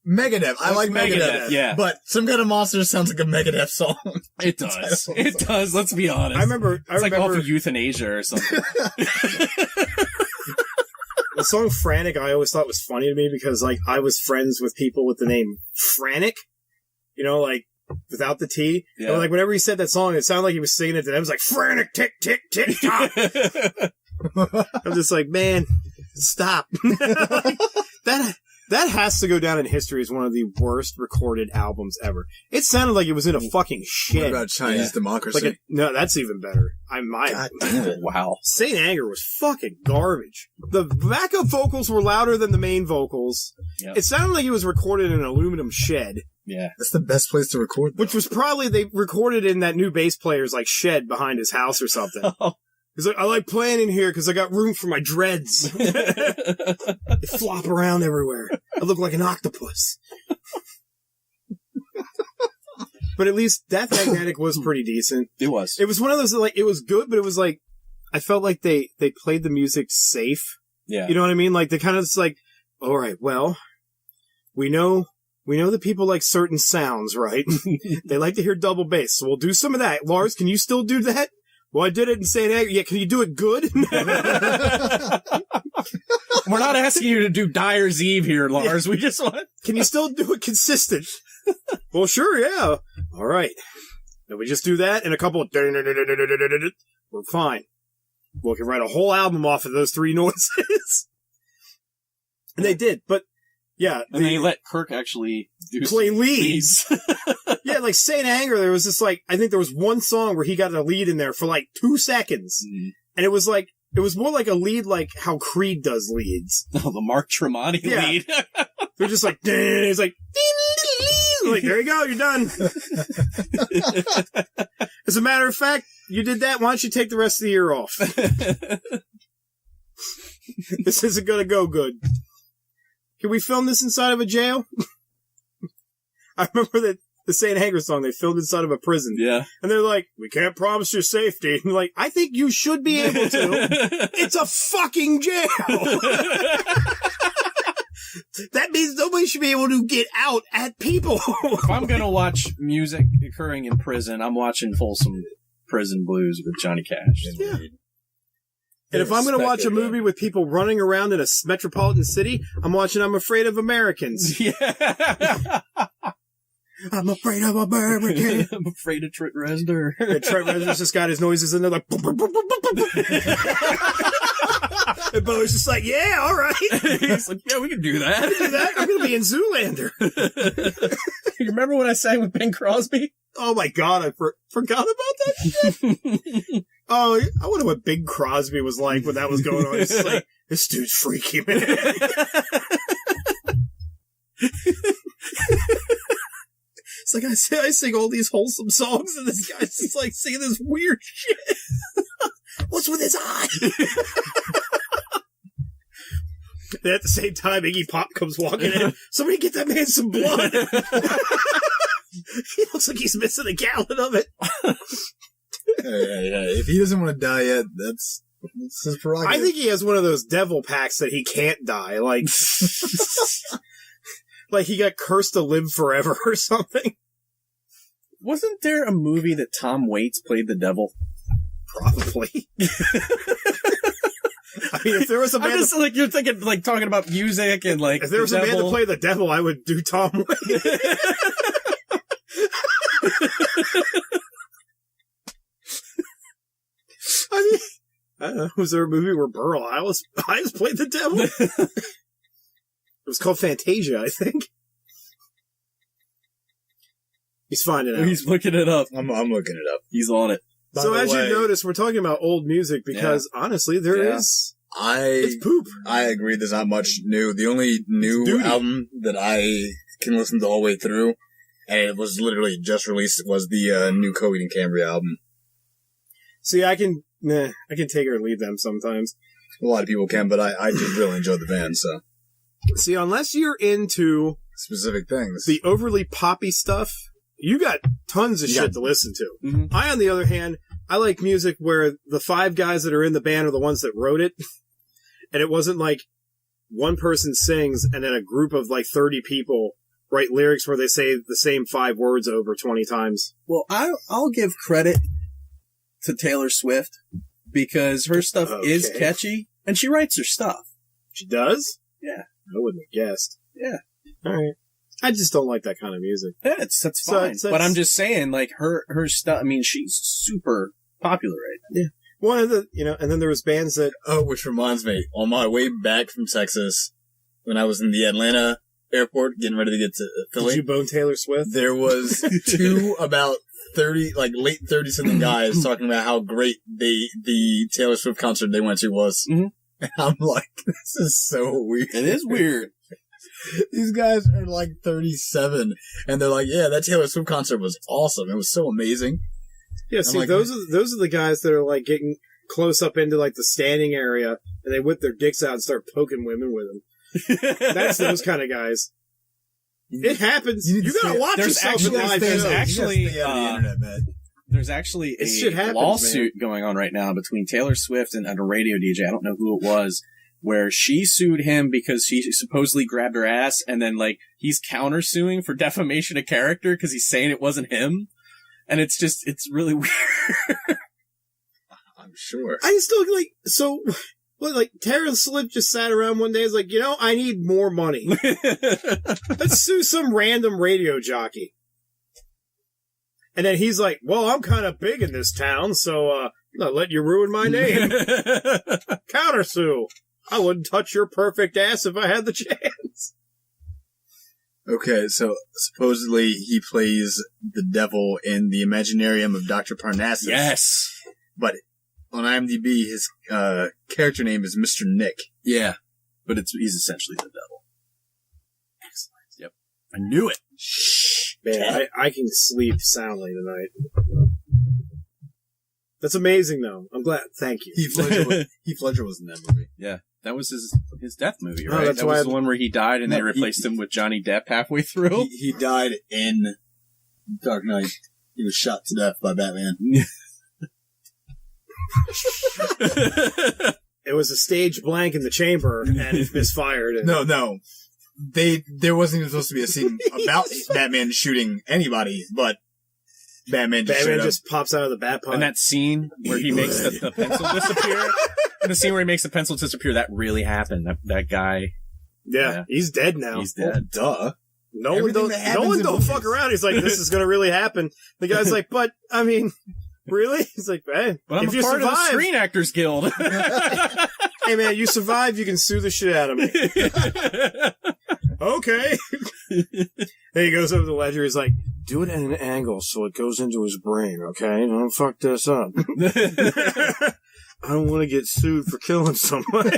Megadeth. I like Megadeth. Yeah. But Some Kind of Monster sounds like a Megadeth song. It does. It does. Let's be honest. I remember like off of Euthanasia or something. The song Frantic I always thought was funny to me because, like, I was friends with people with the name Frantic, you know, like, without the T. Yeah. And, like, whenever he said that song, it sounded like he was singing it to them. It was like, Frantic, tick, tick, tick, tock. I'm just like, man, stop. That has to go down in history as one of the worst recorded albums ever. It sounded like it was in a fucking shed. What about Chinese Democracy? No, that's even better. God damn it. Wow. Saint Anger was fucking garbage. The backup vocals were louder than the main vocals. Yep. It sounded like it was recorded in an aluminum shed. Yeah. That's the best place to record, though. Which was probably, they recorded in that new bass player's, like, shed behind his house or something. He's like, I like playing in here because I got room for my dreads. They flop around everywhere. I look like an octopus. But at least Death Magnetic was pretty decent. It was. It was one of those, like, it was good, but it was like, I felt like they played the music safe. Yeah. You know what I mean? Like, they kind of just like, all right, well, we know that people like certain sounds, right? They like to hear double bass, so we'll do some of that. Lars, can you still do that? Well, I did it in St. Anger. Yeah, can you do it good? We're not asking you to do Dyer's Eve here, Lars. Yeah. We just want... Can you still do it consistent? Well, sure, yeah. All right. Then we just do that and a couple of... We're fine. We can write a whole album off of those 3 noises. And they did, but... Yeah. And they let Kirk actually play leads. Yeah, like Saint Anger, there was this like, I think there was one song where he got a lead in there for like 2 seconds. Mm-hmm. And it was like, it was more like a lead like how Creed does leads. Oh, the Mark Tremonti lead. They're just like, it's like, like, there you go, you're done. As a matter of fact, you did that. Why don't you take the rest of the year off? This isn't going to go good. Can we film this inside of a jail? I remember that the St. Anger song they filmed inside of a prison. Yeah. And they're like, we can't promise your safety. And I'm like, I think you should be able to. It's a fucking jail. That means nobody should be able to get out at people. If I'm going to watch music occurring in prison, I'm watching Folsom Prison Blues with Johnny Cash. Yeah. And if I'm going to watch a movie with people running around in a metropolitan city, I'm watching I'm Afraid of Americans. Yeah. I'm afraid of Americans. I'm afraid of Trent Reznor. And Trent Reznor's just got his noises in there like... And Bowie's just like, yeah, all right. He's like, yeah, we can do that. I'm going to be in Zoolander. You remember when I sang with Bing Crosby? Oh my God, I forgot about that shit. Oh, I wonder what Bing Crosby was like when that was going on. It's like, this dude's freaky, man. It's like, I sing all these wholesome songs, and this guy's just like singing this weird shit. What's with his eye? And at the same time, Iggy Pop comes walking in. Somebody get that man some blood. He looks like he's missing a gallon of it. Hey, if he doesn't want to die yet, that's his prerogative. I think he has one of those devil packs that he can't die. Like, like he got cursed to live forever or something. Wasn't there a movie that Tom Waits played the devil? Probably. I mean, if there was a I'm band, just like you're thinking, like talking about music and like. if there was a band to play the devil, I would do Tom Waits. I mean, I don't know. Was there a movie where Burl Ives played the devil? It was called Fantasia, I think. He's finding out. He's looking it up. I'm looking it up. He's on it. So as you notice, we're talking about old music because honestly, it's poop. I agree. There's not much new. The only new album that I can listen to all the way through, and it was literally just released, was the new Coheed and Cambria album. See, I can take or leave them sometimes. A lot of people can, but I just really enjoy the band, so. See, unless you're into specific things, the overly poppy stuff, you got tons of shit to listen to. Mm-hmm. I, on the other hand, I like music where the 5 guys that are in the band are the ones that wrote it. And it wasn't like one person sings and then a group of like 30 people write lyrics where they say the same 5 words over 20 times. Well, I'll give credit to Taylor Swift because her stuff is catchy and she writes her stuff. She does? Yeah. I wouldn't have guessed. Yeah. All right. I just don't like that kind of music. Yeah, that's fine. But I'm just saying, like, her stuff, I mean, she's super popular right now. Yeah. One of the, and then there was bands that... Oh, which reminds me, on my way back from Texas, when I was in the Atlanta airport, getting ready to get to Philly... Did you bone Taylor Swift? There was 2 about 30, like, late 30-something guys talking about how great the Taylor Swift concert they went to was. Mm-hmm. And I'm like, this is so weird. It is weird. These guys are like 37, and they're like, yeah, that Taylor Swift concert was awesome. It was so amazing. Yeah, see, like, those are the guys that are like getting close up into like the standing area, and they whip their dicks out and start poking women with them. That's those kind of guys. It happens. You gotta watch yourself in live shows. There's actually a lawsuit going on right now between Taylor Swift and a radio DJ. I don't know who it was, where she sued him because she supposedly grabbed her ass, and then like he's countersuing for defamation of character because he's saying it wasn't him, and it's really weird. I'm sure. I still like Taylor Swift just sat around one day and was like, I need more money. Let's sue some random radio jockey. And then he's like, well, I'm kind of big in this town, so I'm not letting you ruin my name. Countersue. I wouldn't touch your perfect ass if I had the chance. Okay, so supposedly he plays the devil in the Imaginarium of Dr. Parnassus. Yes. But on IMDb, his character name is Mr. Nick. Yeah. But he's essentially the devil. I knew it. Man, I can sleep soundly tonight. That's amazing, though. I'm glad. Thank you. Heath Ledger was in that movie. Yeah. That was his death movie, right? That's that was the one where he died and they replaced him with Johnny Depp halfway through. He died in Dark Knight. He was shot to death by Batman. It was a stage blank in the chamber, and it misfired. And... No. There wasn't even supposed to be a scene about Batman shooting anybody, but Batman just pops out of the bat pipe. And that scene where he makes the pencil disappear, the scene where he makes the pencil disappear, that really happened. That guy. Yeah, he's dead now. He's dead. Duh. No one don't fuck around. He's like, this is going to really happen. The guy's like, but, I mean, really? He's like, hey, but I'm if you part survive, of the Screen Actors Guild. Hey, man, you survive, you can sue the shit out of me. Okay. Then he goes over to the ledger. He's like, do it at an angle so it goes into his brain, okay? Don't fuck this up. I don't want to get sued for killing someone.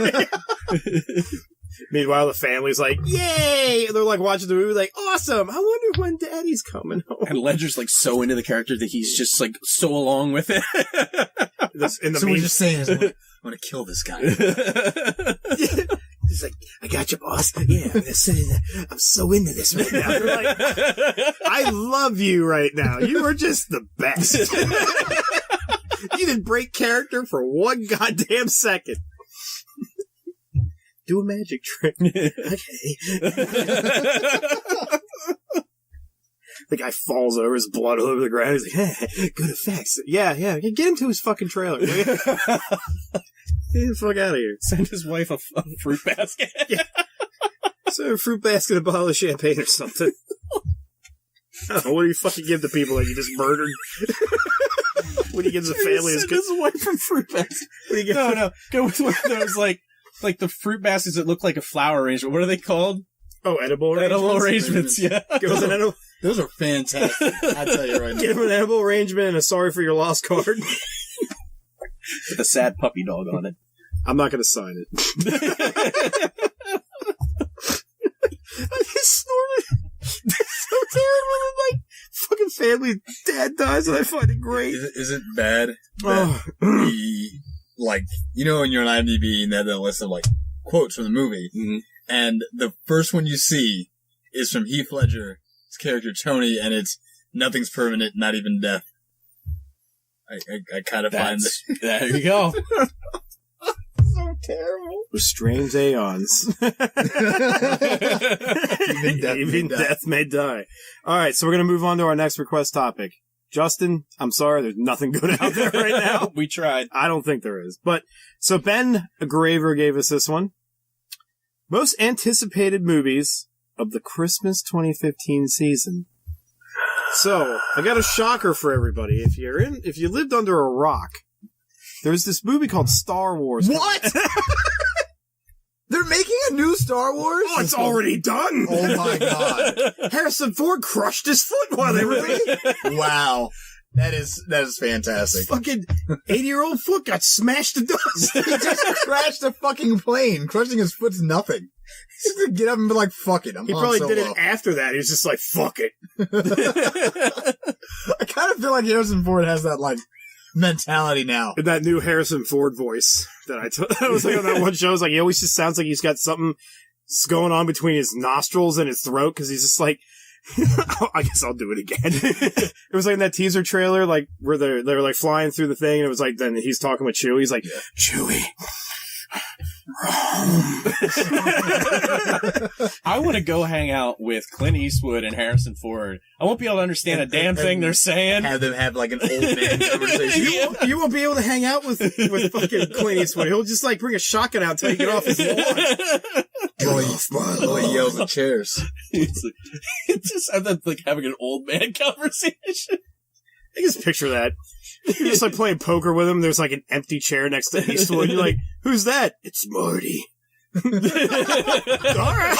Meanwhile, the family's like, yay! And they're like watching the movie like, awesome! I wonder when Daddy's coming home. And Ledger's like so into the character that he's just like so along with it. So we're just saying, I want to kill this guy. He's like, I got you, boss. Yeah, I'm so into this right now. They're like, I love you right now. You are just the best. You didn't break character for one goddamn second. Do a magic trick. Okay. The guy falls over, his blood all over the ground. He's like, hey, good effects. Yeah. Get him to his fucking trailer. Get the fuck out of here. Send his wife a fruit basket. Yeah. So a fruit basket, a bottle of champagne or something. I don't know, what do you fucking give to people that you just murdered? What do you give the family? Send his wife from fruit basket. No. Go with one of those like the fruit baskets that look like a flower arrangement. What are they called? Oh, edible arrangements? Edible arrangements, yeah. Those are fantastic. I tell you right now. Give him an edible arrangement and a sorry for your lost card. With a sad puppy dog on it. I'm not going to sign it. I just snorted. That's so terrible. My fucking family, dad dies, and I find it great. Is it bad that like, you know, when you're on IMDb and they have that list of, like, quotes from the movie, and the first one you see is from Heath Ledger's character Tony, and it's nothing's permanent, not even death. I kind of find that. There you go. So terrible. With strange aeons. Even death may die. Alright, so we're going to move on to our next request topic. Justin, I'm sorry, there's nothing good out there right now. We tried. I don't think there is. But, so Ben Graver gave us this one. Most anticipated movies of the Christmas 2015 season. So, I got a shocker for everybody. If you lived under a rock, there's this movie called Star Wars. What? They're making a new Star Wars? Oh, it's already done! Oh my god. Harrison Ford crushed his foot while they were making it. Wow. That is fantastic. His fucking 80-year-old foot got smashed to dust. He just crashed a fucking plane. Crushing his foot's nothing. He's just gonna get up and be like, fuck it. He probably did it after that. He was just like, fuck it. I kind of feel like Harrison Ford has that, like, mentality now. In that new Harrison Ford voice that I was like on that one show, it's like, he always just sounds like he's got something going on between his nostrils and his throat, because he's just like, I guess I'll do it again. It was like in that teaser trailer, like, where they were like flying through the thing, and it was like, then he's talking with Chewie, he's like, Chewie. I want to go hang out with Clint Eastwood and Harrison Ford. I won't be able to understand a damn thing they're saying. Have them have like an old man conversation. You won't be able to hang out with fucking Clint Eastwood. He'll just like bring a shotgun out until you get off his lawn. Get off my lawn. He yells at chairs. It's just like having an old man conversation. I just picture that. You're just like playing poker with him. There's like an empty chair next to Eastwood. You're like, who's that? It's Marty. All right.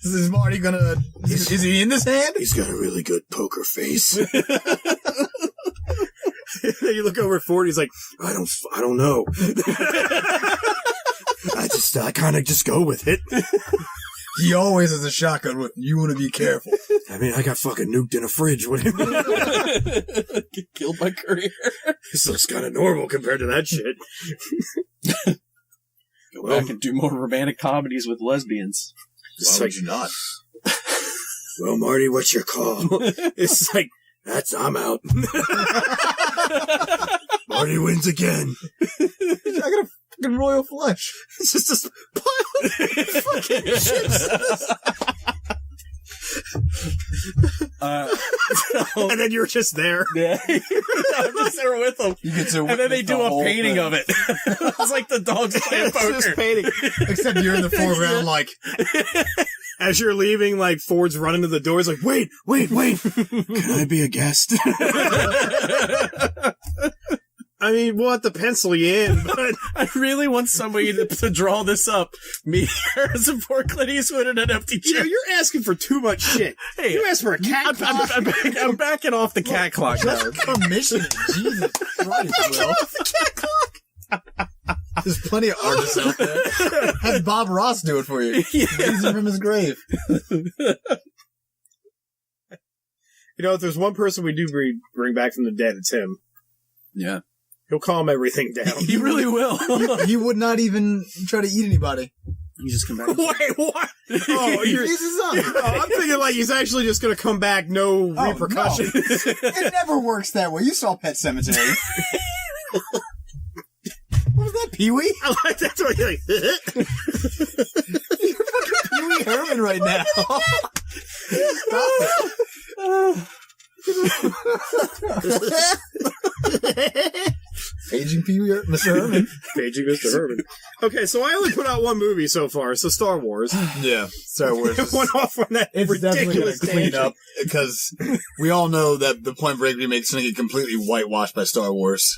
Is Marty gonna... Is he in this hand? He's got a really good poker face. You look over at Ford. He's like, I don't know. I kind of just go with it. He always has a shotgun with him. You want to be careful. I mean, I got fucking nuked in a fridge. What do you mean? Get killed by courier. This looks kind of normal compared to that shit. Go back and do more romantic comedies with lesbians. Why would you not? Well, Marty, what's your call? It's like, I'm out. Marty wins again. I got a fucking royal flush. It's just this pile of fucking chips. And then you're just there. Yeah. I'm just there with them. And then they do a painting of it. It's like the dogs playing poker. Just painting. Except you're in the foreground, like... As you're leaving, like, Ford's running to the door. He's like, wait. Can I be a guest? I mean, we'll have to pencil you in, but... I really want somebody to draw this up. Me as a poor Clint Eastwood in an empty chair. You're asking for too much shit. Hey, you asked for a cat clock. I'm backing off the cat clock now. Commissioning. Jesus Christ, Will. The cat clock. There's plenty of artists out there. Have Bob Ross do it for you. Yeah. Raise him from his grave. You know, if there's one person we do bring back from the dead, it's him. Yeah. He'll calm everything down. He really will. He would not even try to eat anybody. You just come back. Wait, what? Oh, He's his son. I'm thinking like he's actually just going to come back, no repercussions. No. It never works that way. You saw Pet Sematary. What was that, Pee-wee? I like that. You're like, You're fucking Pee-wee Herman right now. Stop it. Paging Pee-wee, Mr. Herman. Paging Mr. Herman. Okay, so I only put out one movie so far, so Star Wars. Yeah, Star Wars. It went off on that It's definitely going ridiculous to clean tangent. up, because we all know that the Point Break remake is going to get completely whitewashed by Star Wars.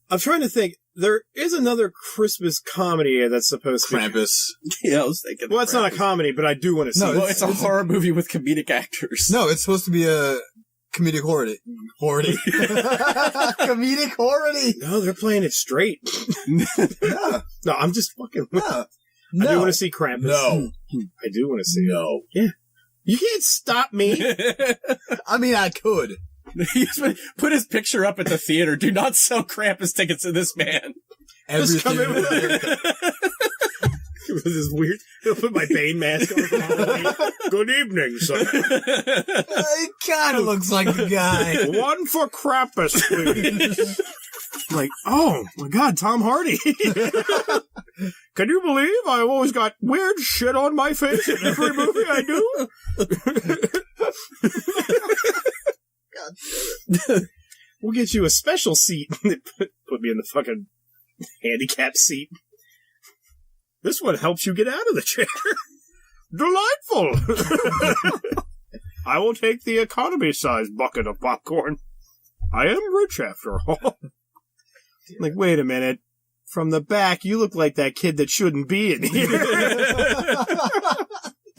I'm trying to think. There is another Christmas comedy that's supposed to be... Krampus. Yeah, I was thinking. Well, it's not a comedy, but I do want to see No, it. Well, it's a horror movie with comedic actors. No, it's supposed to be a comedic horror. Comedic horror. No, they're playing it straight. Yeah. No, I'm just fucking... Yeah. I do want to see Krampus. No. I do want to see No. it. Yeah. You can't stop me. I mean, I could. Put his picture up at the theater. Do not sell Krampus tickets to this man. Just come in Everything. with this weird... I'll put my Bane mask on. Good evening, sir. He kind of looks like the guy. One for Krampus, please. Like, oh my God, Tom Hardy. Can you believe I've always got weird shit on my face in every movie I do? We'll get you a special seat. Put me in the fucking handicap seat. This one helps you get out of the chair. Delightful. I will take the economy-sized bucket of popcorn. I am rich after all. Like, wait a minute. From the back, you look like that kid that shouldn't be in here.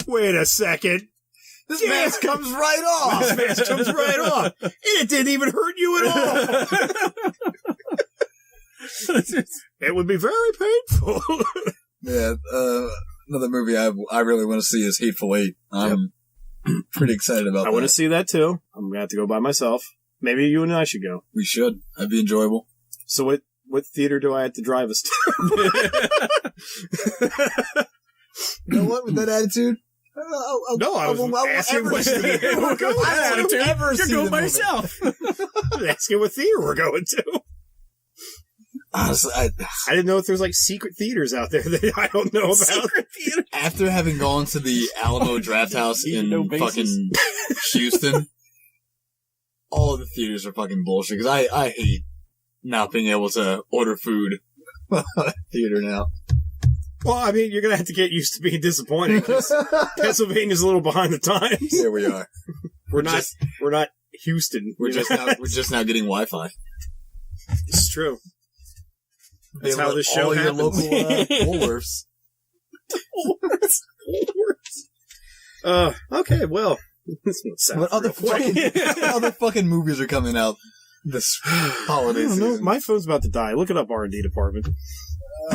Wait a second. This mask comes right off. This mask comes right off. And it didn't even hurt you at all. It would be very painful. Yeah, another movie I really want to see is Hateful Eight. I'm pretty excited about that. I want to see that too. I'm going to have to go by myself. Maybe you and I should go. We should. That'd be enjoyable. So what theater do I have to drive us to? You know what? With that attitude? No, I was asking what theater we're going to. You're going by yourself. I was asking what theater we're going to. Honestly, I didn't know if there's like secret theaters out there that I don't know about. Secret theater. after having gone to the Alamo Draft House in fucking Houston, all of the theaters are fucking bullshit, because I hate not being able to order food at the theater now. Well, I mean, you're going to have to get used to being disappointed, because Pennsylvania's a little behind the times. Here we are. We're not Houston. We're just now getting Wi-Fi. It's true. That's They how let this show all your happens. local Woolworths. Okay, well, this one sounds What other fucking movies are coming out this holiday I don't season? know. My phone's about to die. Look it up, R&D department.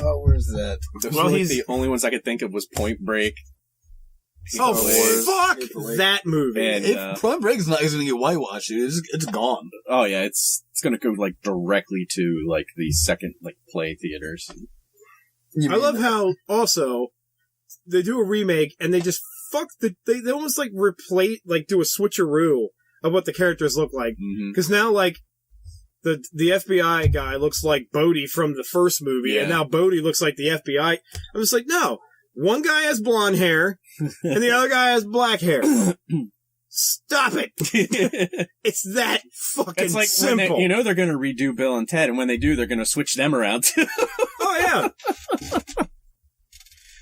Where's that? Well, he's- the only ones I could think of was Point Break, fuck that movie. And, Point Break isn't going to get whitewashed, dude. It's gone. Oh yeah, it's going to go like directly to like the second like play theaters. I love how also they do a remake and they just they almost like replace, like do a switcheroo of what the characters look like. Because now like the FBI guy looks like Bodhi from the first movie, and now Bodhi looks like the FBI. I'm just like, no. One guy has blonde hair, and the other guy has black hair. Stop it! It's that fucking it's like simple. When they're going to redo Bill and Ted, and when they do, they're going to switch them around too. Oh yeah.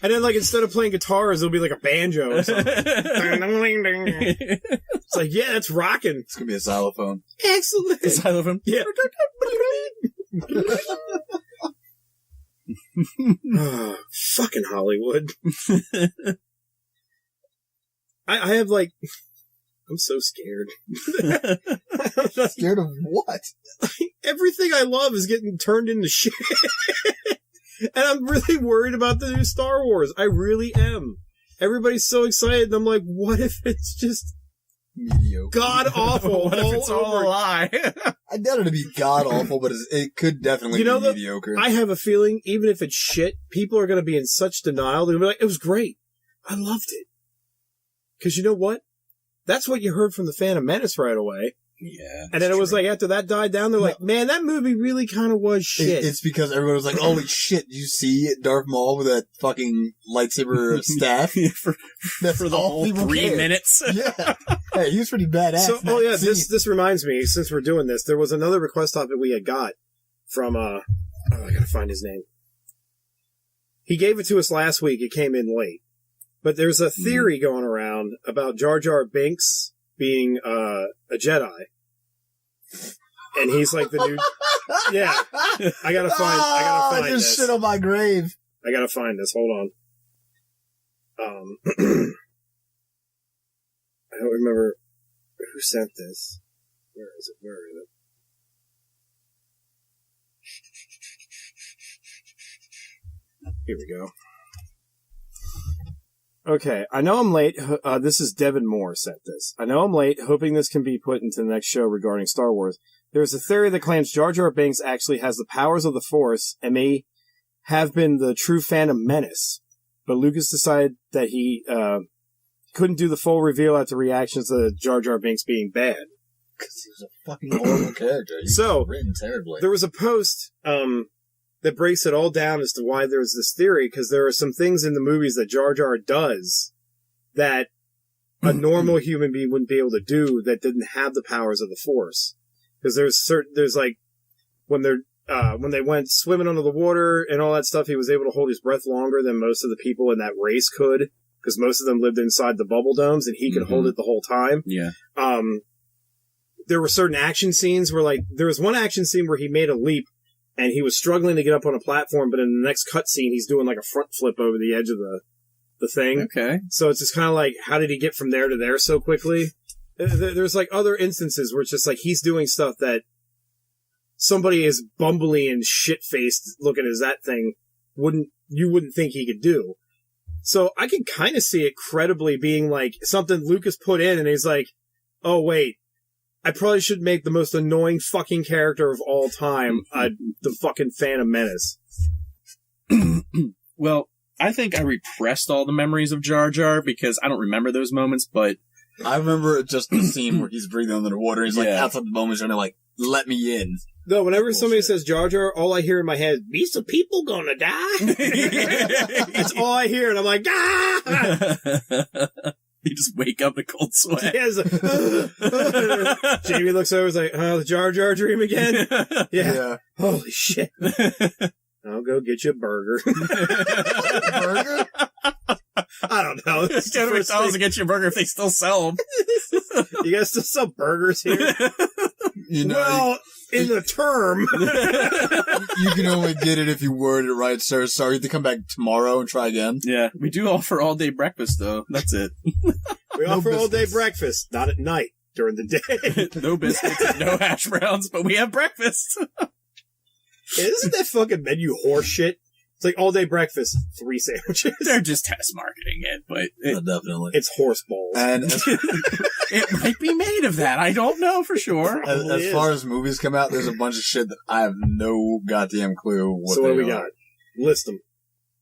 And then, like, instead of playing guitars, it'll be like a banjo or something. It's like, yeah, that's rocking. It's gonna be a xylophone. Excellent. A xylophone. Yeah. Oh, fucking Hollywood. I have, like... I'm so scared. Scared of what? Everything I love is getting turned into shit. And I'm really worried about the new Star Wars. I really am. Everybody's so excited, and I'm like, what if it's just mediocre, god awful? What if it's all a lie? I doubt it'll be god awful, but it could definitely be mediocre. I have a feeling, even if it's shit, people are going to be in such denial. They're going to be like, it was great. I loved it. Because you know what? That's what you heard from the Phantom Menace right away. Yeah. And then it was like, after that died down, they're like, man, that movie really kind of was shit. It's because everyone was like, holy shit, you see Darth Maul with that fucking lightsaber staff? for the whole 3 minutes. Yeah. Hey, he was pretty badass. So, this reminds me, since we're doing this, there was another request topic we had got from, I gotta find his name. He gave it to us last week. It came in late. But there's a theory going around about Jar Jar Binks being, a Jedi. And he's like the new... Yeah. I gotta find this. this. Shit on my grave. I gotta find this. Hold on. I don't remember who sent this. Where is it? Here we go. Okay, I know I'm late. This is Devin Moore sent this. I know I'm late, hoping this can be put into the next show regarding Star Wars. There's a theory that claims Jar Jar Binks actually has the powers of the Force and may have been the true Phantom Menace. But Lucas decided that he couldn't do the full reveal after reactions to Jar Jar Binks being bad. Because he was a fucking horrible character. He was written terribly. There was a post that breaks it all down as to why there's this theory, because there are some things in the movies that Jar Jar does that a normal human being wouldn't be able to do that didn't have the powers of the Force. Because there's like, when they went swimming under the water and all that stuff, he was able to hold his breath longer than most of the people in that race could, because most of them lived inside the bubble domes and he could hold it the whole time. Yeah. There were certain action scenes where, like, there was one action scene where he made a leap and he was struggling to get up on a platform, but in the next cutscene, he's doing like a front flip over the edge of the thing. Okay. So it's just kind of like, how did he get from there to there so quickly? There's like other instances where it's just like he's doing stuff that somebody as bumbly and shit-faced looking as that thing you wouldn't think he could do. So I can kind of see it credibly being like something Lucas put in and he's like, oh wait, I probably should make the most annoying fucking character of all time, the fucking Phantom Menace. Well, I think I repressed all the memories of Jar Jar because I don't remember those moments, but... I remember just the scene where he's breathing under the water. He's like outside the moment trying to like, let me in. No, whenever somebody says Jar Jar, all I hear in my head is, be some people gonna die? That's all I hear, and I'm like, ah! You just wake up in cold sweat. Yeah, like, Jamie looks over and is like, oh, the Jar Jar dream again? Yeah. Holy shit. I'll go get you a burger. Burger? I don't know. It's kind of McDonald's to get you a burger if they still sell them. You guys still sell burgers here? You know, well, in the term. You can only get it if you word it right, sir. Sorry, you have to come back tomorrow and try again. Yeah, we do offer all-day breakfast, though. That's it. We offer all-day breakfast, not at night, during the day. No biscuits and no hash browns, but we have breakfast. Isn't that fucking menu horse shit? It's like all day breakfast, 3 sandwiches. They're just test marketing it, but definitely. It's horse balls. And it might be made of that. I don't know for sure. As far as movies come out, there's a bunch of shit that I have no goddamn clue what. So what do we got? List them.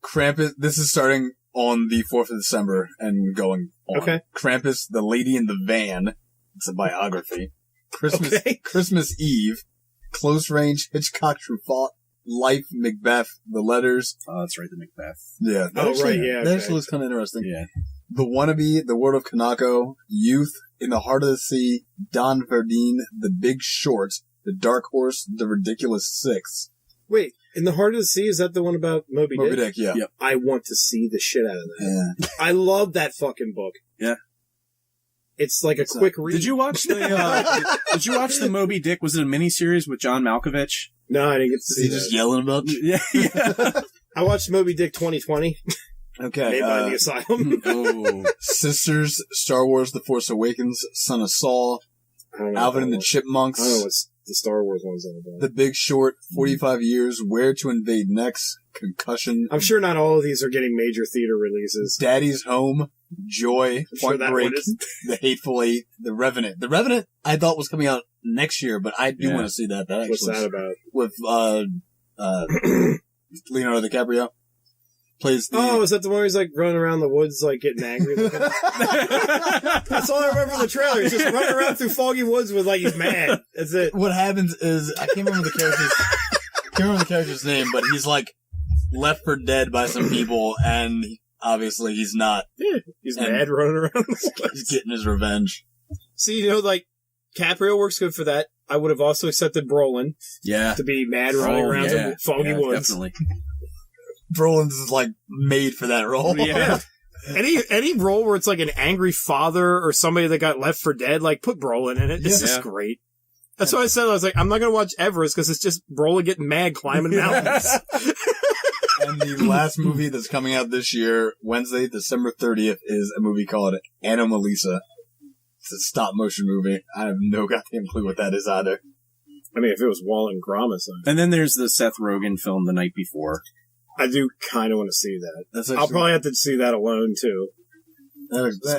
Krampus. This is starting on the 4th of December and going on. Okay. Krampus, The Lady in the Van. It's a biography. Christmas Eve. Close Range, Hitchcock Truffaut, Life, Macbeth, The Letters. Oh, that's right, the Macbeth. Yeah. That actually looks kind of interesting. Yeah. The Wannabe, The World of Kanako, Youth, In the Heart of the Sea, Don Verdean, The Big Short, The Dark Horse, The Ridiculous Six. Wait, In the Heart of the Sea, is that the one about Moby Dick? Moby Dick, yeah. Yep. I want to see the shit out of that. Yeah. I love that fucking book. Yeah. It's like a quick read. Did you watch the Moby Dick? Was it a miniseries with John Malkovich? No, I didn't get to see that. Just yelling about it? Yeah. I watched Moby Dick 2020. Okay. Made by the Asylum. Sisters, Star Wars, The Force Awakens, Son of Saul, Alvin and the Chipmunks. I don't know what the Star Wars one's all about. The Big Short, 45 Years, Where to Invade Next, Concussion. I'm sure not all of these are getting major theater releases. Daddy's Home, Joy, Point Break, The Hateful Eight, The Revenant. The Revenant I thought was coming out next year, but I do want to see that. What's that about? With Leonardo DiCaprio. Plays the... Oh, is that the one where he's like running around the woods like getting angry? That's all I remember from the trailer. He's just running around through foggy woods with like he's mad. That's it. What happens is I can't remember the character's name, but he's like left for dead by some people, and obviously he's not. Yeah, he's mad running around. He's getting his revenge. See, like Caprio works good for that. I would have also accepted Brolin. Yeah. To be mad running around the foggy woods. Definitely. Brolin's is like made for that role. Yeah. Any role where it's like an angry father or somebody that got left for dead, like put Brolin in it. It's just great. That's why I said, I was like, I'm not going to watch Everest because it's just Brolin getting mad climbing mountains. And the last movie that's coming out this year, Wednesday, December 30th, is a movie called Anomalisa. It's a stop motion movie. I have no goddamn clue what that is either. I mean, if it was Wall and Gromit. And then there's the Seth Rogen film The Night Before. I do kind of want to see that. I'll probably have to see that alone, too.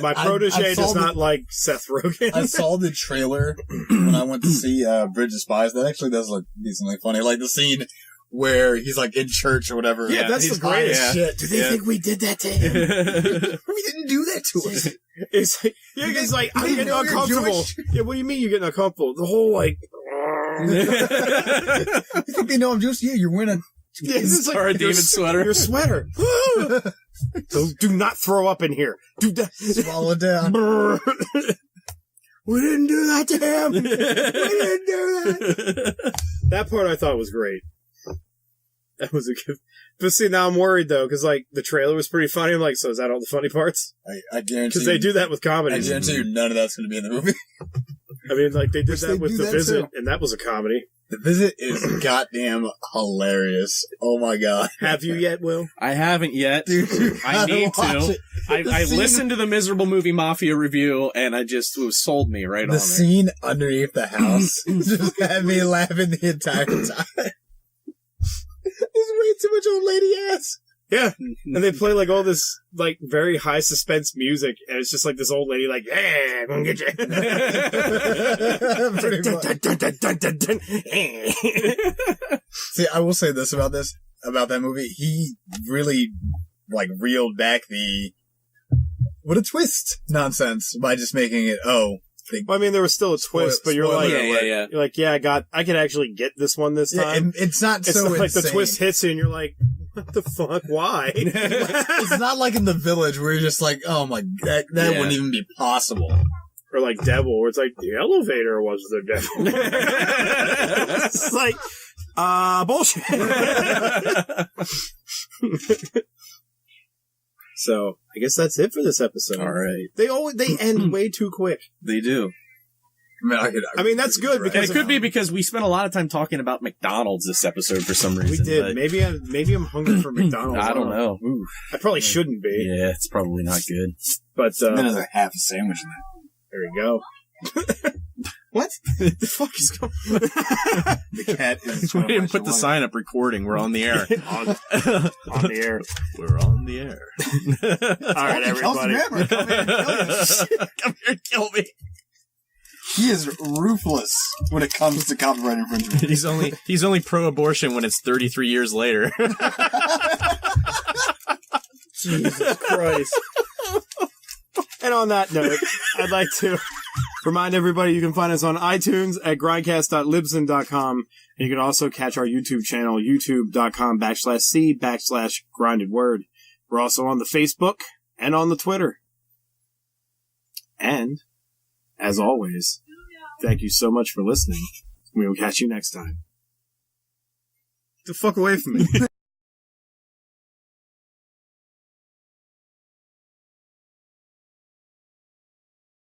My protege does not like Seth Rogen. I saw the trailer when I went to see Bridge of Spies. That actually does look decently funny. Like the scene where he's like in church or whatever. Yeah, that's the greatest shit. Do they think we did that to him? We didn't do that to us. It's like I'm getting uncomfortable. Yeah, what do you mean you're getting uncomfortable? The whole like... You think they know I'm Jewish? Yeah, you're wearing a... Yeah, it's like David sweater. Your sweater. Do not throw up in here. Do that. Swallow it down. We didn't do that to him. We didn't do that. That part I thought was great. That was a good. But see, now I'm worried though, because like the trailer was pretty funny. I'm like, so is that all the funny parts? I guarantee. Because they do that with comedy. I guarantee you, none of that's going to be in the movie. I mean, like they did that with The Visit, and that was a comedy. The Visit is goddamn hilarious. Oh my god. Have you yet, Will? I haven't yet. Dude, I need to. I listened to the Miserable Movie Mafia review, and it was sold me right on it. The scene underneath the house just had me laughing the entire time. There's way too much old lady ass. Yeah, and they play like all this like very high suspense music, and it's just like this old lady like, "Yeah, I'm gonna get you." See, I will say this about that movie. He really like reeled back the what a twist nonsense by just making it well, I mean, there was still a twist, but you're like, you're like, yeah, I could actually get this one this time. It's not so like insane. the twist hits you, and you're like, what the fuck? Why? It's not like in The Village where you're just like, oh my, that wouldn't even be possible. Or like Devil, where it's like the elevator was the devil. It's like, bullshit. So I guess that's it for this episode. All right. They end way too quick. They do. I mean that's good because it could be because we spent a lot of time talking about McDonald's this episode for some reason. We did. Maybe I'm hungry for McDonald's. I don't know. Ooh. I probably shouldn't be. Yeah, it's probably not good. But then there's like half a sandwich in there. There you go. What? The fuck is going on? The cat is. We didn't put the sign up recording. We're on the air. on the air. We're on the air. All right, everybody. Come here and kill you. Come here and kill me. He is ruthless when it comes to copyright infringement. He's only pro-abortion when it's 33 years later. Jesus Christ. And on that note, I'd like to remind everybody you can find us on iTunes at grindcast.libsyn.com. And you can also catch our YouTube channel, youtube.com/c/grindedword. We're also on the Facebook and on the Twitter. And, as always, thank you so much for listening. We will catch you next time. Get the fuck away from me.